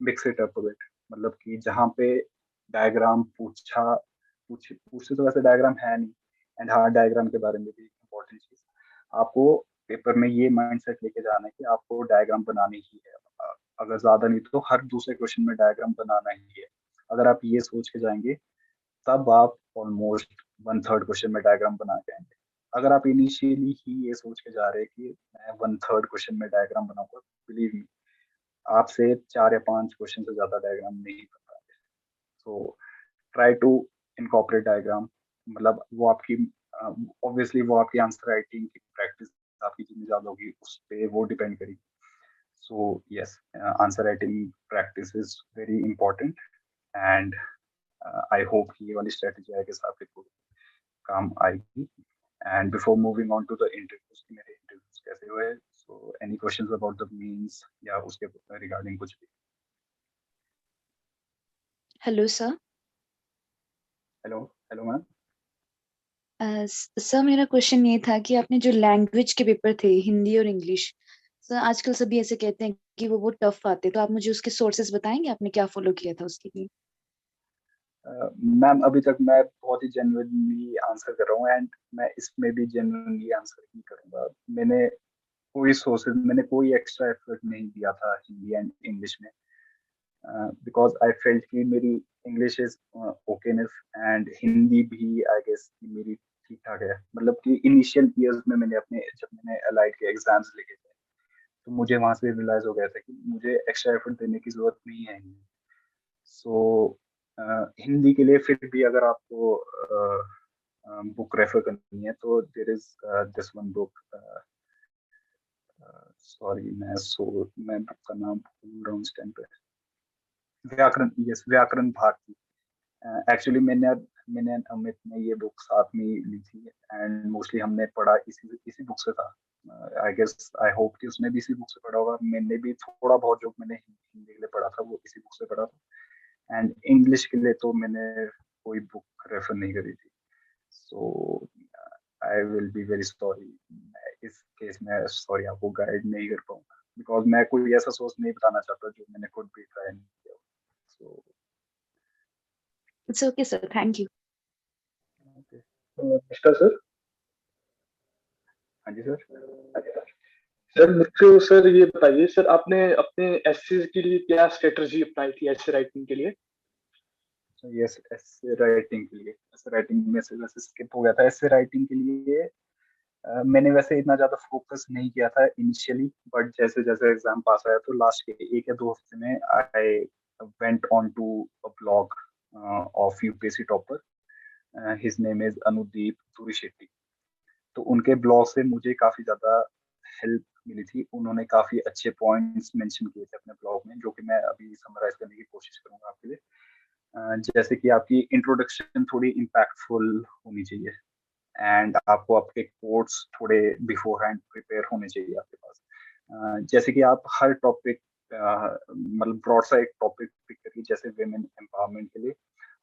mix it up bit, मतलब कि जहाँ पे डायग्राम पूछे तो वैसे डायग्राम है नहीं। एंड हाँ, डायग्राम के बारे में भी इम्पोर्टेंट चीज, आपको पेपर में ये माइंडसेट लेके जाना है कि आपको डायग्राम बनानी ही है। अगर ज्यादा नहीं तो हर दूसरे क्वेश्चन में डायग्राम बनाना ही है। अगर आप ये सोच के जाएंगे तब आप ऑलमोस्ट 1/3 क्वेश्चन में डायग्राम बना के आएंगे। अगर आप इनिशियली ही ये सोच के जा रहे हैं कि मैं 1/3 क्वेश्चन में डायग्राम बनाऊंगा, बिलीव मी आपसे 4 या 5 क्वेश्चन से ज्यादा डायग्राम नहीं बन पाएंगे। So try to incorporate diagram, मतलब वो आपकी ऑब्वियसली वो आपकी आंसर राइटिंग की प्रैक्टिस आपकी जितनी ज्यादा होगी उस पर वो डिपेंड करेगी। So yes, answer writing practice is very important and I hope ये वाली strategy आगे आपके थोड़ी काम आएगी। And before moving on to the interviews, मेरे interviews कैसे हुए, so तो any questions about the means या उसके रिगार्डिंग कुछ भी? Hello sir. Hello hello ma'am. Sir मेरा क्वेश्चन ये था कि आपने जो लैंग्वेज के पेपर थे हिंदी और इंग्लिश, सर आजकल सभी ऐसे कहते हैं कि वो बहुत टफ आते हैं, तो आप मुझे उसके सोर्सेज बताएंगे आपने क्या फॉलो किया था उसके लिए? मैम अभी तक मैं बहुत ही जेन्युइनली आंसर कर रहा हूँ एंड मैं इसमें भी जेन्युइनली आंसर ही करूंगा। मैंने कोई एक्स्ट्रा एफर्ट नहीं दिया था हिंदी एंड इंग्लिश में, बिकॉज आई फेल्ट कि मेरी English is okay enough and Hindi भी आई गेस मेरी ठीक ठाक है। मतलब कि इनिशियल ईयर्स में जब मैंने एलाइड के एग्जाम्स लिखे थे तो मुझे वहां से रियलाइज हो गया था कि मुझे एक्स्ट्रा एफर्ट देने की जरूरत नहीं है। सो हिंदी के लिए फिर भी अगर आपको बुक रेफर करनी है तो there is this one book, sorry मैं बुक का नाम भूल रहा हूँ इस टाइम पे। व्याकरण भारती। एक्चुअली मैंने अमित ने ये बुक साथ में ही ली थी एंड मोस्टली हमने पढ़ा इसी बुक से था। आई होप कि उसने भी इसी बुक से पढ़ा होगा। मैंने भी थोड़ा बहुत जो मैंने हिंदी के लिए पढ़ा था वो इसी बुक से पढ़ा था एंड इंग्लिश के लिए तो मैंने कोई बुक रेफर नहीं करी थी। So I will be very sorry, मैं इस केस में सॉरी आपको गाइड नहीं कर पाऊंगा बिकॉज मैं कोई ऐसा सोर्स नहीं बताना चाहता जो मैंने खुद भी ट्राई नहीं किया। So it's okay sir, thank you. Mister sir. हाँ जी सर। सर मुझे सर ये बताइए सर, आपने अपने एस्से के लिए क्या स्ट्रेटजी अपनाई थी एस्से राइटिंग के लिए? यस, ऐसे राइटिंग में से वैसे स्किप हो गया था। ऐसे राइटिंग के लिए मैंने वैसे इतना ज्यादा फोकस नहीं किया था इनिशियली, बट जैसे जैसे एग्जाम पास आया तो लास्ट के 1 या 2 हफ्ते में I went on to a blog of UPSC topper, his name is Anudeep Durishetty. तो उनके ब्लॉग से मुझे काफी ज्यादा हेल्प मिली थी। उन्होंने काफी अच्छे पॉइंट्स मेंशन किए थे अपने ब्लॉग में जो कि मैं अभी समराइज करने की कोशिश करूंगा आपके लिए। जैसे कि आपकी इंट्रोडक्शन थोड़ी इम्पैक्टफुल होनी चाहिए एंड आपको आपके कोट्स थोड़े बिफोर हैंड प्रिपेयर होने चाहिए आपके पास। जैसे कि आप हर टॉपिक मतलब ब्रॉड सा एक टॉपिक पिक करिए, जैसे वेमेन एम्पावरमेंट के लिए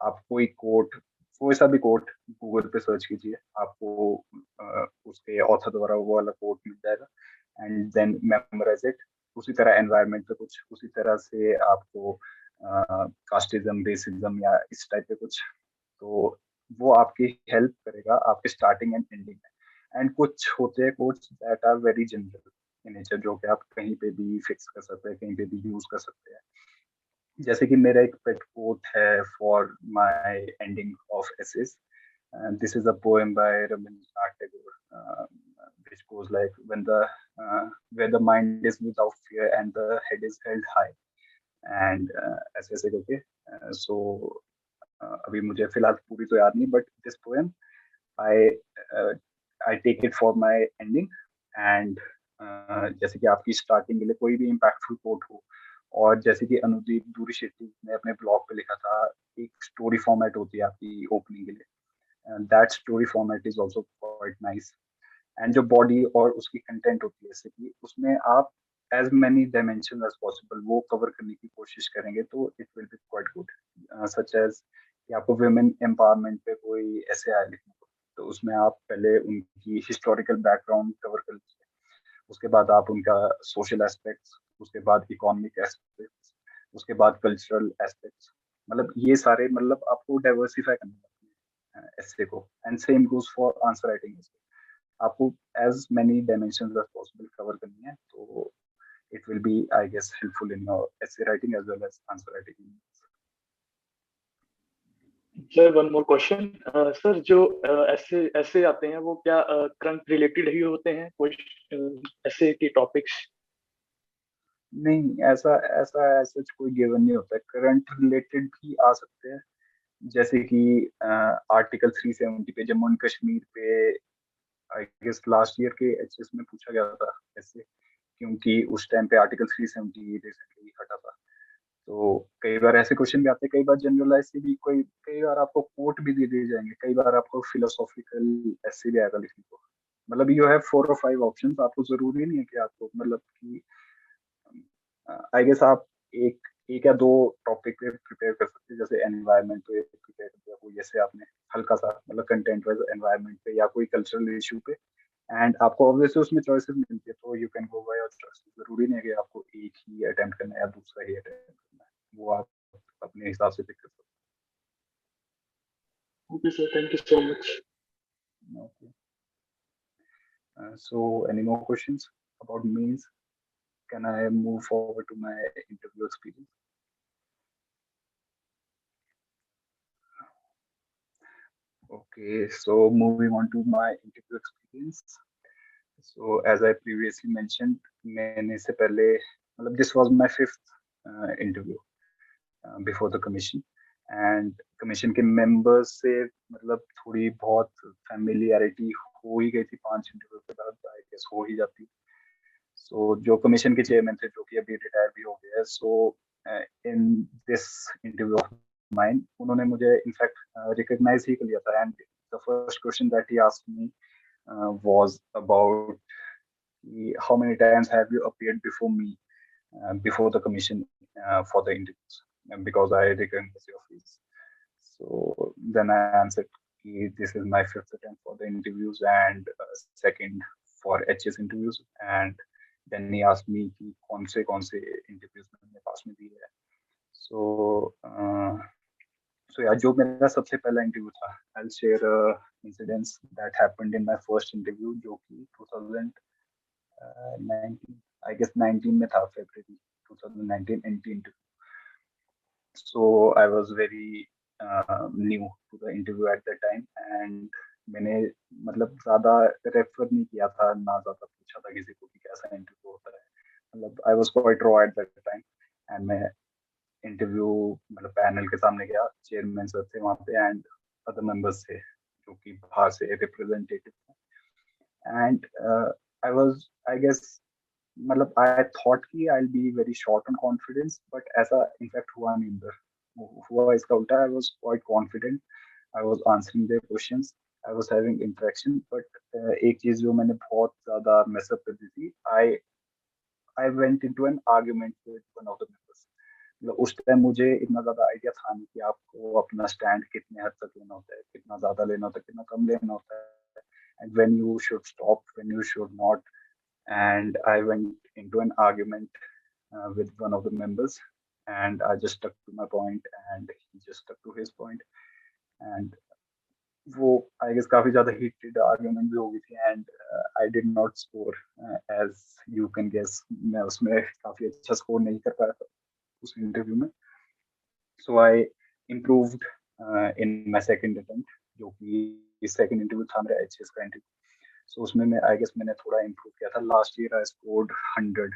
आप कोई सा भी कोट गूगल पे सर्च कीजिए, आपको उसके ऑथर द्वारा वो वाला कोट मिल जाएगा एंड देन मेमोराइज इट। उसी तरह एनवायरनमेंट पे कुछ उसी तरह से आपको कास्टिज्म रेसिज्म या इस टाइप पे कुछ, तो वो आपकी हेल्प करेगा आपके स्टार्टिंग एंड एंडिंग में। एंड कुछ होते हैं quotes that are very general in nature जो कि आप कहीं पे भी फिक्स कर सकते हैं, कहीं पे भी यूज कर सकते हैं। जैसे कि मेरा एक पेट कोट है for my ending of essays, this is a poem by Rabindranath Tagore which goes like where the mind is without fear and the head is held high and ऐसे ऐसे करके so अभी मुझे फिलहाल पूरी तो याद नहीं, but this poem I I take it for my ending and जैसे कि आपकी स्टार्टिंग के लिए कोई भी इम्पैक्टफुल कोट हो, और जैसे कि अनुदीप दूरी शेट्टी ने अपने ब्लॉग पे लिखा था, एक स्टोरी फॉर्मेट होती है आपकी ओपनिंग के लिए, that story format is also quite nice. And जो बॉडी और उसकी कंटेंट होती है जैसे कि उसमें आप as many dimension as possible वो कवर करने की कोशिश करेंगे तो it will be quite good. Such as कि आपको वुमेन एम्पावरमेंट पे कोई ऐसे आया लिखने को, तो उसमें आप पहले उनकी हिस्टोरिकल बैकग्राउंड कवर कर लीजिए, उसके बाद आप उनका सोशल एस्पेक्ट्स, उसके बाद इकोनॉमिक एस्पेक्ट्स, उसके बाद कल्चरल एस्पेक्ट्स, मतलब ये सारे मतलब आपको डाइवर्सिफाई करना है ऐसे को। And same goes for answer writing, आपको as many dimensions as possible cover करनी है, तो it will be I guess helpful in your essay writing as well as answer writing. Sir one more question sir, जो ऐसे ऐसे आते हैं वो क्या करंट रिलेटेड ही होते हैं कुछ ऐसे के टॉपिक्स? नहीं, ऐसा ऐसा ऐसा कोई गिवन नहीं होता है, करंट रिलेटेड भी आ सकते हैं। जैसे कि आर्टिकल 370 पे जम्मू एंड कश्मीर पे आई गेस लास्ट ईयर के एचएस में पूछा गया था ऐसे, क्योंकि उस टाइम पे आर्टिकल 370 रिसेंटली हटा था। तो कई बार ऐसे क्वेश्चन भी आते हैं, कई बार जनरलाइज से भी, कई बार आपको कोट भी दे दिए जाएंगे, कई बार आपको फिलोसॉफिकल ऐसे भी आएगा लिखने को। मतलब यू हैव 4 और 5 ऑप्शंस, आपको जरूरी नहीं है कि आपको मतलब कि आई गेस आप एक या दो टॉपिक पे प्रिपेयर कर सकते हैं, जैसे एनवायरनमेंट पे प्रिपेयर कर दिया, कोई जैसे आपने हल्का सा मतलब कंटेंट वाइज एनवायरनमेंट पे या कोई कल्चरल इशू पे, एंड आपको ऑब्वियसली उसमें चॉइसेस मिलती है, तो you can go by your choices. जरूरी नहीं है कि आपको एक ही अटेम्प्ट करना है या दूसरा ही अटेम्प्ट करना है, वो आप अपने हिसाब से पिक कर सकते okay sir, thank you so much. हैं। Okay, so any more questions about means? Can I move forward to my interview experience? Okay, so moving on to my interview experience. So as I previously mentioned, मैंने से पहले मतलब this was my 5th interview before the commission, and commission के members से मतलब थोड़ी बहुत familiarity हो ही गई थी 5 इंटरव्यू के बाद, I guess हो ही जाती। So जो कमीशन के चेयरमैन थे, जो कि अभी रिटायर भी हो गए हैं, so in this interview of mine उन्होंने मुझे इनफैक्ट रिकॉग्नाइज ही कर लिया था, and the first question that he asked me was about how many times have you appeared before me before the commission for the interviews, because I recognize your face. So then I answered this is my 5th attempt for the interviews and second for HS interviews, and then he asked me कि कौन से interviews मैंने पास में दिए हैं। So yeah, जो मेरा सबसे पहला इंटरव्यू था, I'll share incidents that happened in my first interview, जो कि 2019 I guess 19 में था, February 2019 interview. So I was very new to the interview at that time, and मैंने मतलब ज़्यादा रेफर नहीं किया था, ना ज़्यादा पूछा था किसी को कि कैसा इंटरव्यू होता है। मतलब I was quite raw at that time, and मैं इंटरव्यू मतलब पैनल के सामने गया, चेयरमैन सर थे वहाँ पे एंड अदर मेंबर्स थे जो कि बाहर से रिप्रेजेंटेटिव थे, and I was I guess मतलब आई थॉट कि I will be very short on confidence, but ऐसा इनफैक्ट हुआ नहीं इधर, हुआ इसका उल्टा। I was quite confident, I was answering their questions, I was having interaction, but एक चीज जो मैंने बहुत ज्यादा मेसअप कर दी थी, I went into an argument with one of the members. मतलब उस टाइम मुझे इतना ज्यादा आइडिया था नहीं कि आपको अपना स्टैंड कितने हद तक लेना होता है, कितना ज्यादा लेना होता है, कितना कम लेना होता है, and when you should stop, when you should not, and I went into an argument with one of the members, and I just stuck to my point and he just stuck to his point, and वो I guess काफी ज्यादा heated argument भी हो गई थी, and I did not score as you can guess, मैं उसमें काफी अच्छा स्कोर नहीं कर पाया था उस इंटरव्यू में। So I improved in my second attempt, जो कि सेकंड इंटरव्यू था मेरा एचएस का इंटरव्यू। So उसमें मैं आई गेस मैंने थोड़ा इम्प्रूव किया था। Last year I scored 100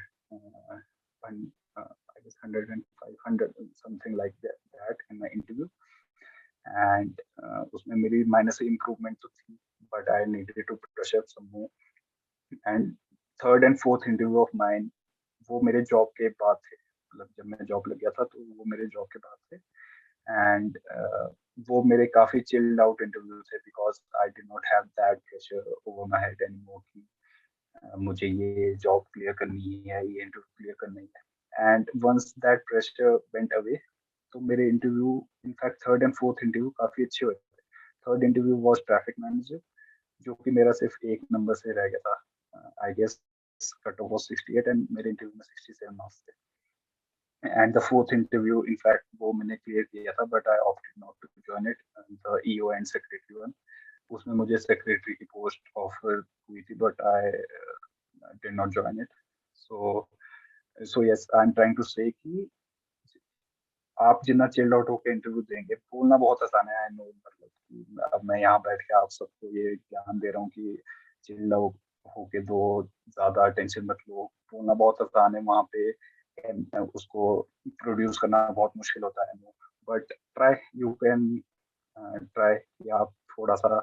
I guess 105 100 something like that in my interview, and उसमें मेरी माइनस इम्प्रूवमेंट तो थी, but I needed to brush up some more. And third and fourth interview of mine वो मेरे job के बाद थे, मतलब जब मैं जॉब लग गया था तो वो मेरे जॉब के बाद थे, एंड वो मेरे काफी चिल्ड आउट इंटरव्यू थे, because I did not have that pressure over my head anymore कि मुझे ये जॉब क्लियर करनी है, ये इंटरव्यू क्लियर करनी है। And once that pressure went away, तो मेरे interview in fact third and fourth interview काफी अच्छे हुए थे। Third interview was traffic manager, जो कि मेरा सिर्फ एक नंबर से रह गया था। I guess cut off was 68 and मेरे इंटरव्यू में 67 मार्क्स थे। And the fourth interview, in fact, वो मैंने क्लियर किया था, but I opted not to join it, the EO and secretary one. उसमें मुझे secretary की post offer हुई थी, but I did not join it. So yes, I'm trying to say कि आप जितना चिल्ड आउट होकर इंटरव्यू देंगे, बोलना बहुत आसान है, आई नो, मतलब कि अब मैं यहाँ बैठ के आप सबको ये ज्ञान दे रहा हूँ कि चिल्ड आउट होके दो, ज्यादा टेंशन मत लो, बोलना बहुत आसान है, वहाँ पे उसको प्रोड्यूस करना बहुत मुश्किल होता है, but try, you can try कि आप थोड़ा सा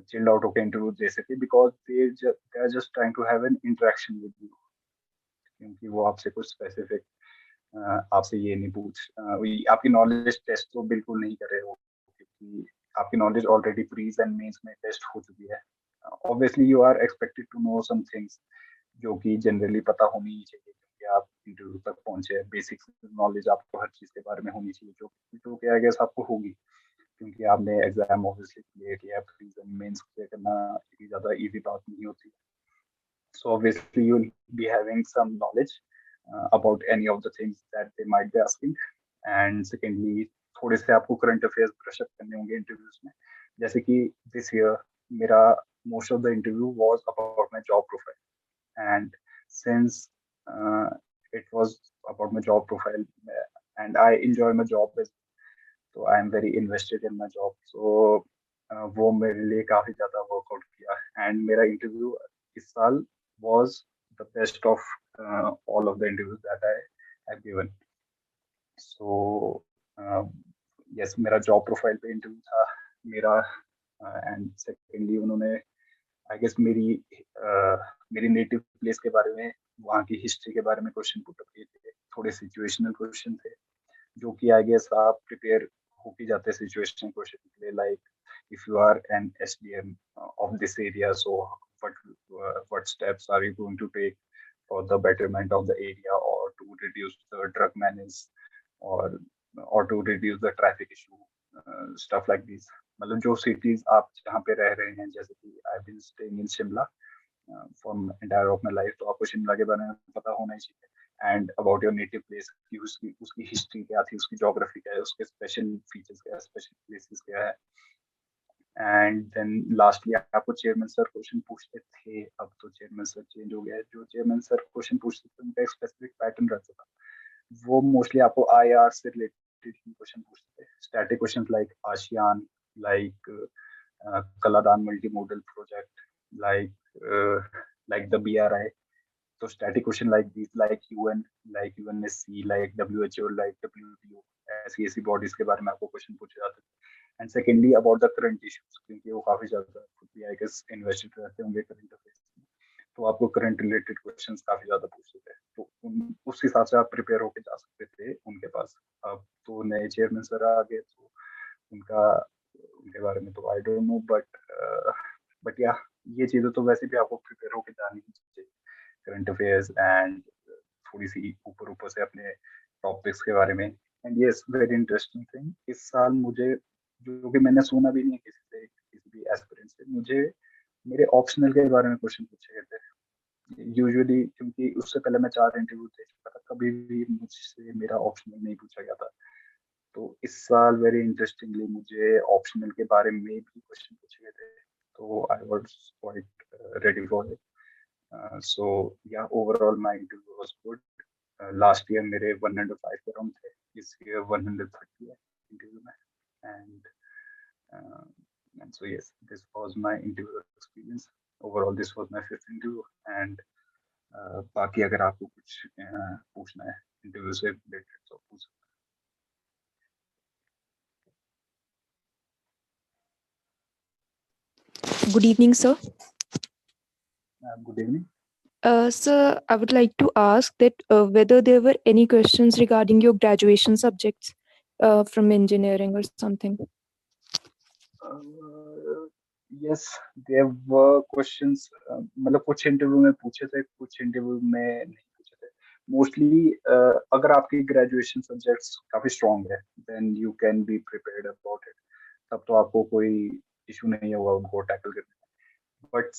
चिल्ड आउट होकर इंटरव्यू दे सके, because they are just trying to have an interaction with you, क्योंकि वो आपसे कुछ स्पेसिफिक आपसे ये नहीं पूछ आपकी नॉलेज टेस्ट तो बिल्कुल नहीं कर रहे हो, क्योंकि आपकी नॉलेज ऑलरेडी प्रीज एंड मेंस में टेस्ट हो चुकी है, obviously you are expected to know some things जो कि जनरली पता होनी ही चाहिए, क्योंकि आप इंटरव्यू तक पहुंचे हैं। बेसिक नॉलेज आपको हर चीज के बारे में होनी चाहिए, जो कि आई गेस आपको होगी, क्योंकि आपने एग्जाम ऑब्वियसली क्लियर किया है। प्रीज एंड मेंस क्लियर करना इतनी ज्यादा इजी बात नहीं होती। So obviously you'll be having some knowledge about any of the things that they might be asking. And secondly, थोड़े से आपको करंट अफेयर्स ब्रश अप करने होंगे इंटरव्यूज में। जैसे कि दिस ईयर मेरा most of the interview was about my job profile, and since it was about my job profile and I enjoy my job as, so I am very invested in my job, so वो मेरे लिए काफी ज्यादा workout किया। And मेरा interview इस साल was the best of all of the interviews that I have given. So yes, मेरा job profile पे इंटरव्यू था मेरा, एंड सेकेंडली उन्होंने आई गेस मेरी नेटिव प्लेस के बारे में, वहाँ की हिस्ट्री के बारे में क्वेश्चन पुट अप किए थे। थोड़े सिचुएशनल क्वेश्चन थे जो कि आई गेस आप प्रिपेयर होके जाते हैं सिचुएशनल क्वेश्चन के लिए, like if you are an SDM of this area, so what steps are you going to take for the betterment of the area, or to reduce the drug menace, or to reduce the traffic issue, stuff like this। मतलब जो cities आप जहाँ पे रह रहे हैं, जैसे कि I've been staying in Shimla for entire of my life, तो आपको शिमला के बारे में पता होना ही चाहिए। And about your native place की उसकी हिस्ट्री क्या थी, उसकी ज्योग्राफी क्या है, उसके स्पेशल फीचर्स क्या है, स्पेशल प्लेसेस क्या है। एंड देन लास्टली आपको चेयरमैन सर क्वेश्चन पूछते थे, अब तो चेयरमैन सर चेंज हो गया है। जो चेयरमैन सर क्वेश्चन पूछते थे उनका एक स्पेसिफिक पैटर्न रहता था, वो मोस्टली आपको IR से रिलेटेड क्वेश्चन पूछते थे। Static question like ASEAN, like Kaladan multi modal project, like the BRI, so static question like these, like UN, like UNSC, like WHO, like WTO, ऐसी बॉडीज के बारे में आपको क्वेश्चन पूछे जाते हैं। And secondly about the current issues, क्योंकि वो काफी ज्यादा खुद भी आई गेस इन्वेस्टेड रहते होंगे करंट अफेयर्स में, तो आपको करंट रिलेटेड क्वेश्चंस काफी ज्यादा पूछते थे, तो उस हिसाब से आप प्रिपेयर होके जा सकते थे उनके पास। अब तो नए चेयरमैन सर आ गए, तो उनके बारे में तो आई डोंट नो, बट या ये चीजें तो वैसे भी आपको प्रिपेयर होके जानी चाहिए, करंट अफेयर्स एंड थोड़ी सी ऊपर से अपने टॉपिक्स के बारे में। And yes, very interesting thing, इस साल मुझे, जो कि मैंने सुना भी नहीं है किसी भी एस्पिरेंट से, मुझे मेरे ऑप्शनल के बारे में क्वेश्चन पूछे गए थे। यूजुअली क्योंकि उससे पहले मैं 4 इंटरव्यू दे चुका था, कभी भी मुझसे मेरा ऑप्शनल नहीं पूछा गया था। तो इस साल वेरी इंटरेस्टिंगली मुझे ऑप्शनल के बारे में भी क्वेश्चन पूछे गए थे, तो आई was quite ready for it. So yeah, overall my interview was good. Last year मेरे 105 के राउंड थे, इस year 130 है इंटरव्यू में, and so yes, this was my interview experience. Overall this was my 5th interview, and बाकी अगर आपको कुछ पूछना है इंटरव्यू से रिलेटेड तो पूछ सकते हैं। Good evening, sir. Good evening. Sir, I would like to ask that whether there were any questions regarding your graduation subjects from engineering or something. Yes, there were questions. मतलब कुछ interview में पूछे थे, कुछ इंटरव्यू में नहीं पूछे थे। मोस्टली अगर आपकी ग्रेजुएशन सब्जेक्ट्स काफी स्ट्रॉन्ग है, then you can be prepared about it, तब तो आपको कोई इशू नहीं होगा उनको टैकल करने में। बट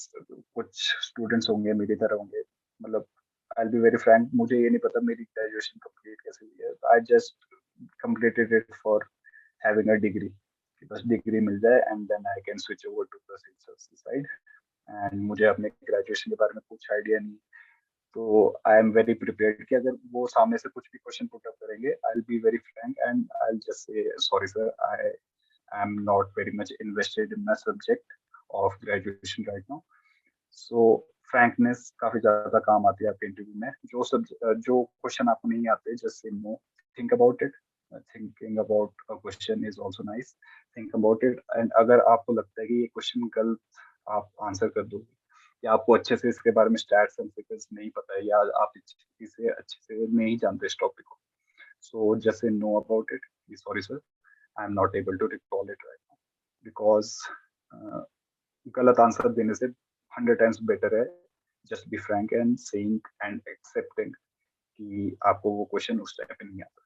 कुछ स्टूडेंट्स होंगे मेरी तरह होंगे, मतलब आई बी वेरी फ्रैंक, मुझे ये नहीं पता मेरी ग्रेजुएशन कंप्लीट कैसे हुई है। I just completed it for having a degree, बस डिग्री मिल जाए and then I can switch over to the service side. And मुझे अपने ग्रेजुएशन के बारे में कुछ आइडिया नहीं, तो आई एम वेरी प्रिपेयर्ड कि अगर वो सामने से कुछ भी क्वेश्चन पुट अप करेंगे, आई will be very Frank and I will just say sorry sir, I am not very much invested in my subject of graduation right now. So frankness काफी ज्यादा काम आती है आपके इंटरव्यू में। जो क्वेश्चन आपको नहीं आते, just say no, think about it. Thinking about a question is also nice, think about it. And अगर आपको लगता है कि ये क्वेश्चन गलत आप आंसर कर दोगे, या आपको अच्छे से इसके बारे में स्टैट्स एंड फिगर्स नहीं पता है, या आप इसे अच्छे से नहीं जानते इस टॉपिक को, so just say no about it, sorry sir, I am not able to recall it right now. Because गलत आंसर देने से 100 टाइम्स बेटर है just be frank and saying and accepting कि आपको वो क्वेश्चन उस टाइम पे नहीं आता.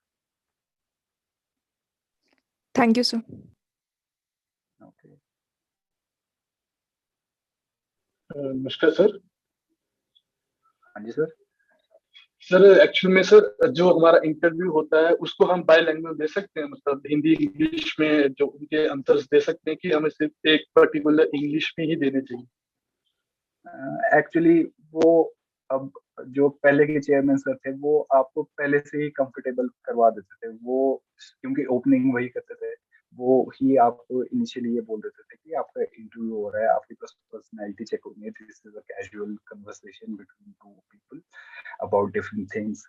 Thank you, sir. ओके. नमस्कार सर. हाँ जी सर. सर एक्चुअल में सर जो हमारा इंटरव्यू होता है उसको हम बायलैंग्वेज दे सकते हैं, मतलब हिंदी इंग्लिश में जो उनके आंसर्स दे सकते हैं कि हमें सिर्फ एक पर्टिकुलर इंग्लिश में ही देने चाहिए. एक्चुअली वो अब जो पहले के चेयरमैन सर थे वो आपको पहले से ही कंफर्टेबल करवा देते थे. वो क्योंकि ओपनिंग वही करते थे, वो ही आपको इनिशियली ये बोल देते थे कि आपका इंटरव्यू हो रहा है, आपकी बस पर्सनैलिटी चेक होनी है. This is a casual conversation between two people about different things.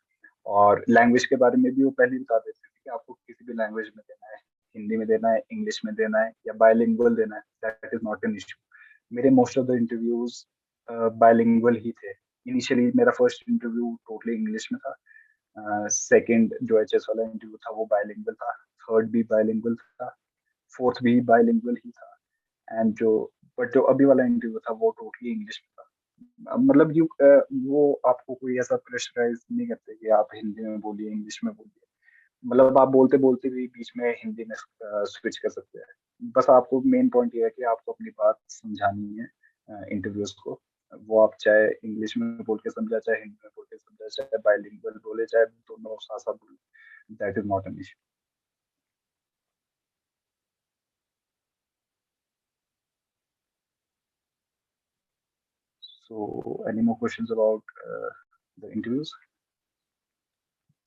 और लैंग्वेज के बारे में भी वो पहले ही बता देते थे कि आपको किसी भी लैंग्वेज में देना है, हिंदी में देना है, इंग्लिश में देना है या बायलिंगुअल देना है. That is not an issue. मेरे most of the interviews bilingual ही थे. इनिशियली मेरा फर्स्ट इंटरव्यू टोटली इंग्लिश में था. सेकंड जो एचएस वाला इंटरव्यू था वो बायलिंगुअल था. थर्ड भी बायलिंगुअल था. फोर्थ भी बायलिंगुअल ही था. एंड जो अभी वाला इंटरव्यू था वो टोटली इंग्लिश में था. मतलब वो आपको कोई ऐसा प्रेशराइज नहीं करते कि आप हिंदी में बोलिए, इंग्लिश में बोलिए. मतलब आप बोलते बोलते भी बीच में हिंदी में स्विच कर सकते हैं. बस आपको मेन पॉइंट ये है कि आपको अपनी बात समझानी है इंटरव्यूज को. वो आप चाहे इंग्लिश में बोल के समझा, चाहे हिंदी में बोल के समझा, चाहे बाइलिंगुअल बोले, चाहे दोनों साथ साथ बोले, that is not an issue. So, any more questions about the interviews?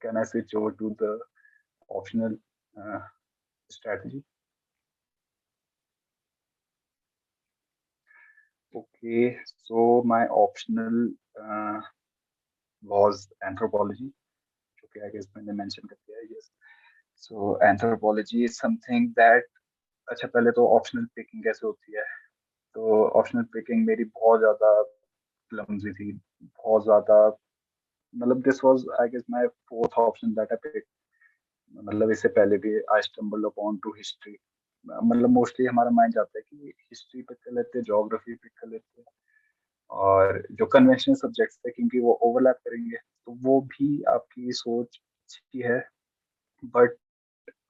Can I switch over to the optional strategy? Okay, so my optional was anthropology. Okay, I guess मैंने mention कर दिया है. Yes. So anthropology is something that, अच्छा पहले तो optional picking कैसे होती है. तो optional picking मेरी बहुत ज़्यादा clumsy थी, बहुत ज़्यादा. मतलब this was I guess my fourth option that I picked. मतलब इससे पहले भी I stumbled upon to history. मतलब मोस्टली हमारा माइंड जाता है कि हिस्ट्री पिक कर लेते हैं, ज्योग्राफी पिक कर लेते हैं, और जो कन्वेंशनल सब्जेक्ट्स है क्योंकि वो ओवरलैप करेंगे तो वो भी आपकी सोच अच्छी है. बट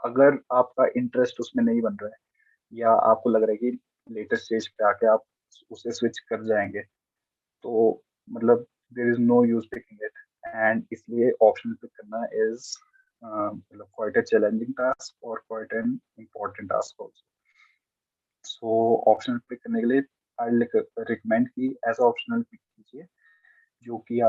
अगर आपका इंटरेस्ट उसमें नहीं बन रहा है या आपको लग रहा है कि लेटर स्टेज पे आके आप उसे स्विच कर जाएंगे, तो मतलब there is no use picking it. And इसलिए ऑप्शन पिक करना इज मतलब क्वाइट अ चैलेंजिंग टास्क और quite an important task also. So optional pick करने के लिए आई रिकमेंड कि ऐसा ऑप्शनल पिक कीजिए जो कि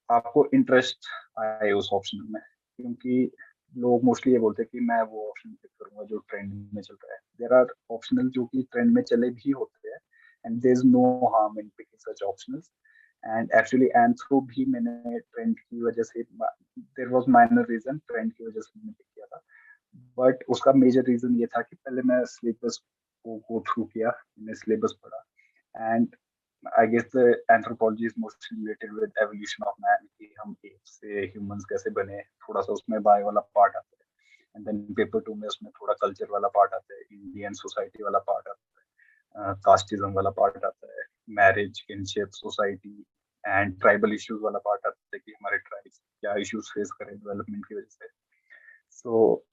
आपको इंटरेस्ट आए उस ऑप्शन में. क्योंकि लोग मोस्टली ये बोलते हैं कि मैं वो ऑप्शन पिक करूंगा जो ट्रेंड में चल रहा है. देयर आर ऑप्शनल जो कि ट्रेंड में चले भी होते हैं, and there is no harm in picking such optionals. And actually anthro भी मैंने ट्रेंड की वजह से, there was minor reason, trend की वजह से मैंने पिक किया था. बट उसका मेजर रीजन ये था कि पहले मैं सिलेबस को गो थ्रू किया, मैंने सिलेबस पढ़ा. And I guess the anthropology is mostly related with evolution of man, कि हम apes से humans कैसे बने, थोड़ा सा उसमें बायो वाला पार्ट आता है. एंड देन पेपर 2 में उसमें थोड़ा कल्चर वाला पार्ट आता है, इंडियन सोसाइटी वाला पार्ट आता है, कास्टिज्म वाला पार्ट आता है, marriage, kinship, society and tribal issues वाला पार्ट आता है कि हमारे ट्राइब्स क्या इश्यूज फेस करें डेवलपमेंट की वजह से. So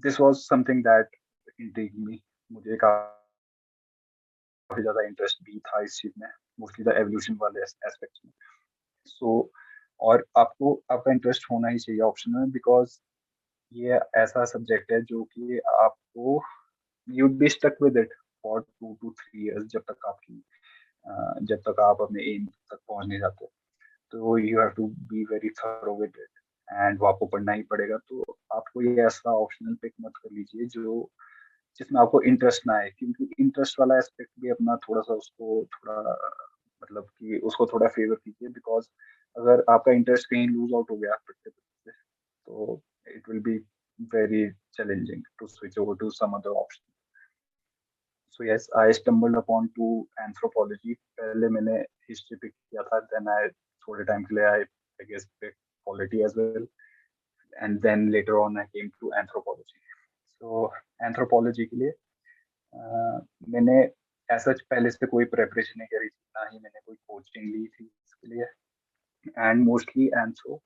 this was something that intrigued me. मुझे काफी ज्यादा इंटरेस्ट भी था इस चीज में, मोस्टली द एवोल्यूशन वाले एस्पेक्ट्स में. सो और आपका इंटरेस्ट होना ही चाहिए ऑप्शन में, बिकॉज ये ऐसा सब्जेक्ट है जो कि आपको you be stuck with it for 2 to 3 years जब तक आप अपने एम तक पहुंच नहीं जाते. तो you have to be very thorough with it and वो आपको पढ़ना ही पड़ेगा. तो आपको ये ऐसा ऑप्शनल पिक मत कर लीजिए जिसमें आपको इंटरेस्ट ना आए, क्योंकि इंटरेस्ट वाला एस्पेक्ट भी अपना थोड़ा सा उसको थोड़ा मतलब कि उसको थोड़ा फेवर कीजिए. बिकॉज अगर आपका इंटरेस्ट कहीं लूज आउट हो गया पढ़ते पढ़ते, तो it will be very challenging to switch over to some other option. So yes, I stumbled upon to anthropology. पहले मैंने हिस्ट्री पिक किया था, देन आई थोड़े टाइम के लिए I guess pick polity as well, and then later on I came to anthropology. So anthropology के लिए मैंने ऐसा पहले से कोई प्रेपरेशन नहीं करी थी, ना ही मैंने कोई कोचिंग ली थी इसके लिए। एंड मोस्टली एंथ्रो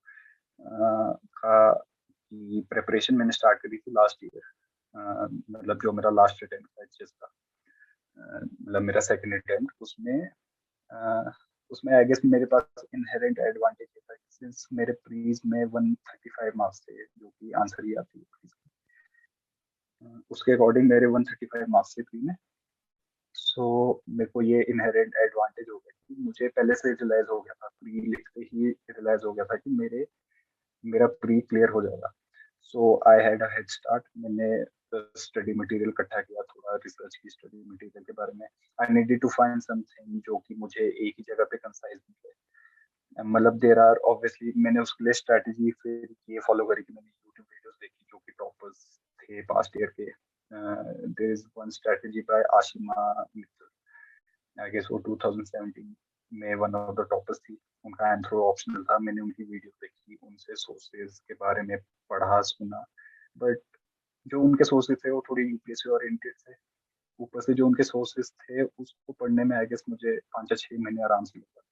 का की प्रिपरेशन मैंने स्टार्ट करी थी लास्ट ईयर, मतलब जो मेरा लास्ट अटेम्प्ट था एचएस का, मतलब मेरा सेकंड अटेम्प्ट, उसमें आई गेस मेरे पास इनहेरेंट एडवांटेज था सिंस मेरे प्रीज में 135 मार्क्स थे, जो कि आंसर ही आती है उसके अकॉर्डिंग मेरे 135 मार्क्स थे प्री में। सो मेरे को ये इनहेरेंट एडवांटेज हो गया कि मुझे पहले से रियलाइज हो गया था, प्री लिखते ही रियलाइज हो गया था कि मेरा प्री क्लियर हो जाएगा। So I had a head start. मैंने स्टडी मटेरियल इकट्ठा किया, थोड़ा रिसर्च की स्टडी मटेरियल के बारे में। I needed to find something जो कि मुझे एक ही जगह पे कंसाइज मिले। मतलब देयर आर ऑब्वियसली, मैंने उसके लिए स्ट्रेटजी फिर ये फॉलो करी कि मैंने यूट्यूब वीडियोस देखी जो कि टॉपर्स थे पास्ट ईयर के। There is one strategy by Ashima Mittal, I guess वो 2017 में वन ऑफ द टॉपर्स थी। उनका एंथ्रो ऑप्शनल था, मैंने उनकी वीडियो देखी, उनसे सोर्सेज के बारे में पढ़ा सुना, बट जो उनके सोर्सेज थे वो थोड़ी यूपीएससी ओरिएंटेड थे। ऊपर से जो उनके सोर्सेज थे उसको पढ़ने में आई गेस मुझे 5 या 6 महीने आराम से लग जाते।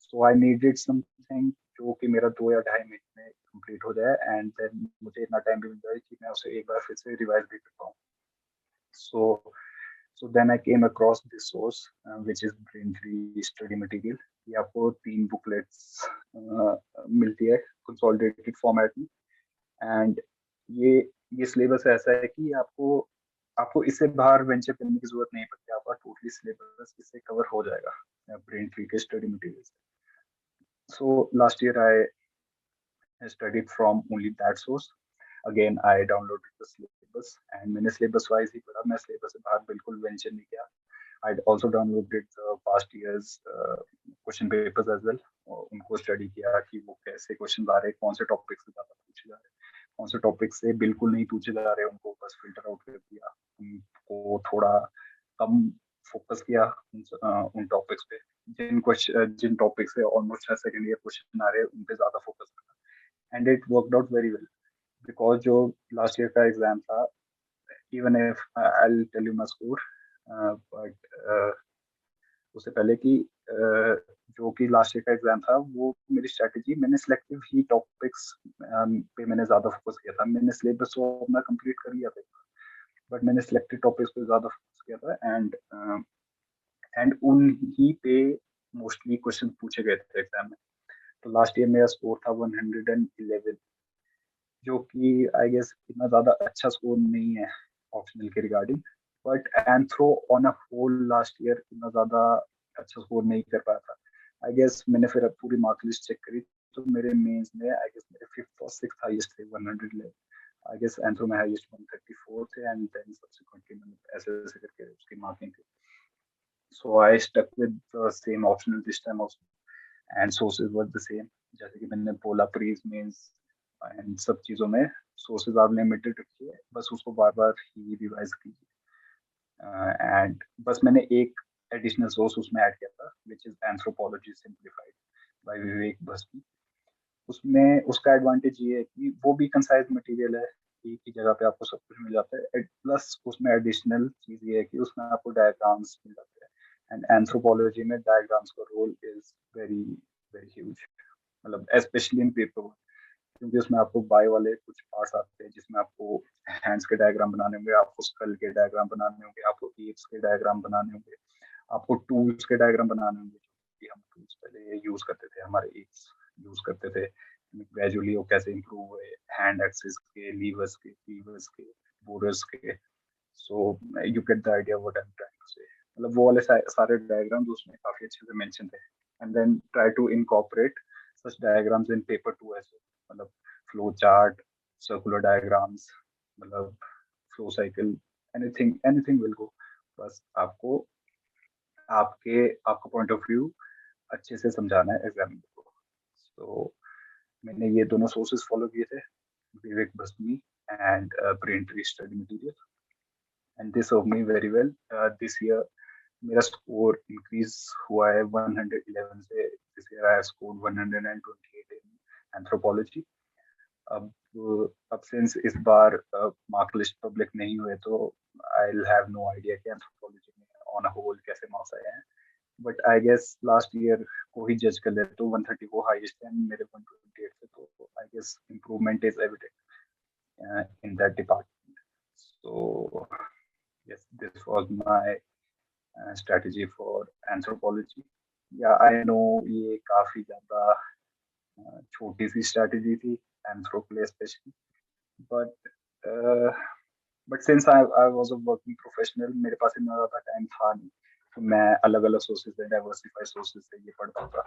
सो आई नीडेड समथिंग जो कि मेरा 2 या 2.5 महीने में कंप्लीट हो जाए, एंड देन मुझे इतना टाइम भी मिल जाए कि मैं उसे एक बार फिर से रिवाइज भी कर पाऊँ। So then I came across this source, which is Braintree Study Material. ये आपको 3 बुकलेट्स मिलती है कंसोलिडेटेड फॉर्मेट में, एंड ये सिलेबस ऐसा है कि आपको इससे बाहर वेंचर करने की जरूरत नहीं पड़ती, आपका टोटली सिलेबस इससे कवर हो जाएगा Braintree के स्टडी मटेरियल से। So last year I studied from only that source. Again I downloaded the syllabus and मैंने syllabus wise ही पढ़ा, मैं syllabus से बाहर बिल्कुल वेंचर नहीं किया। I also downloaded the past years question papers as well, और उनको स्टडी किया कि वो कैसे क्वेश्चन आ रहे हैं, कौन से टॉपिक से ज्यादा पूछे जा रहे हैं, कौन से टॉपिक से बिल्कुल नहीं पूछे जा रहे हैं, उनको बस फिल्टर आउट कर दिया, उनको थोड़ा कम फोकस किया उन टॉपिक्स पे। जिन टॉपिक से ऑलमोस्ट हर सेकंड ईयर क्वेश्चन आ रहे हैं उन पे ज्यादा फोकस करना, and it worked out very well. Because जो लास्ट ईयर का एग्जाम था, even if I will tell you my score, but उससे पहले कि जो कि लास्ट ईयर का एग्जाम था, वो मेरी स्ट्रेटेजी, मैंने सिलेक्टिव ही टॉपिक्स पे मैंने ज्यादा फोकस किया था। मैंने सिलेबस तो अपना कंप्लीट कर लिया था, बट मैंने सिलेक्टेड टॉपिक्स पे ज्यादा फोकस किया था, एंड उन ही पे मोस्टली क्वेश्चन पूछे गए थे एग्जाम में। तो लास्ट ईयर मेरा स्कोर था 111, जो कि आई गेस इतना ज्यादा अच्छा स्कोर नहीं है ऑप्शनल के regarding, but anthro on a whole last year इतना ज्यादा अच्छा स्कोर नहीं कर पाया था। आई गेस मैंने फिर पूरी मार्क लिस्ट चेक करी तो मेरे मेंस में आई गेस मेरे 5th और 6th हाईएस्ट थे 111। आई गेस एंथ्रो में हाईएस्ट 134 थे, एंड देन सब्सिक्वेंटली मैंने ऐसे ऐसे करके उसकी मार्किंग थी। So I stuck with the same optional this time also, and sources were the same. जैसे कि मैंने बोला, प्रीज मेंस एंड सब चीजों में सोर्सेज आप लिमिटेड रखिए, बस उसको बार बार ही रिवाइज कीजिए। एंड बस मैंने एक एडिशनल सोर्स उसमें ऐड किया था, which is anthropology simplified by Vivek Bhasmi. उसमें उसका एडवांटेज ये है कि वो भी कंसाइज मटेरियल है, एक ही जगह पे आपको सब कुछ मिल जाता है, प्लस उसमें एडिशनल चीज ये है कि उसमें आपको डायग्राम्स मिल जाते हैं, एंड एंथ्रोपोलॉजी में डायग्राम्स का role is very very huge, मतलब स्पेशली इन पेपर, क्योंकि उसमें आपको बाय वाले कुछ पार्ट्स आते हैं जिसमें आपको हैंड्स के डायग्राम बनाने होंगे, आपको स्कल के डायग्राम बनाने होंगे, आपको एप्स के डायग्राम बनाने होंगे, आपको टूल्स के डायग्राम बनाने होंगे, जो कि हम टूल्स पहले यूज करते थे, हमारे एप्स यूज करते थे। ग्रेजुअली वो कैसे इंप्रूव हुए, हैंड एक्सिस के, लीवर्स के, फीवर्स के, बोरर्स के। So you get the idea what I am trying to say. मतलब वो वाले सारे डायग्राम्स उसमें काफी अच्छे से मेंशन थे, and then try to incorporate such diagrams in paper too as well, मतलब फ्लो चार्ट, सर्कुलर डायग्राम्स, मतलब flow cycle, anything will go. बस आपको आपका पॉइंट ऑफ व्यू अच्छे से समझाना है एग्जामिनर को। तो मैंने ये दोनों सोर्सेज फॉलो किए थे, Vivek Bhasmi and Braintree study material, and this serve me very well. This year मेरा स्कोर इंक्रीज हुआ है 111 से, this year I have scored 128 in anthropology. अब सिंस इस बार मार्क लिस्ट पब्लिक नहीं हुए तो I will have no idea कि एंथ्रोपोलॉजी में ऑन होल कैसे मार्क्स आए हैं, but I guess last year को ही जज कर ले तो 130 को हाईएस्ट है, मेरे 128 से, तो I guess improvement is evident in that department. So yes, this was my strategy for anthropology. Yeah, I know ये काफी ज्यादा छोटी सी स्ट्रेटजी थी एंथ्रो के लिए specially, but since I was a working professional, मेरे पास इतना ज्यादा टाइम था नहीं, तो मैं अलग अलग सोर्सेज से, डाइवर्सिफाइड सोर्सेज से ये पढ़ता था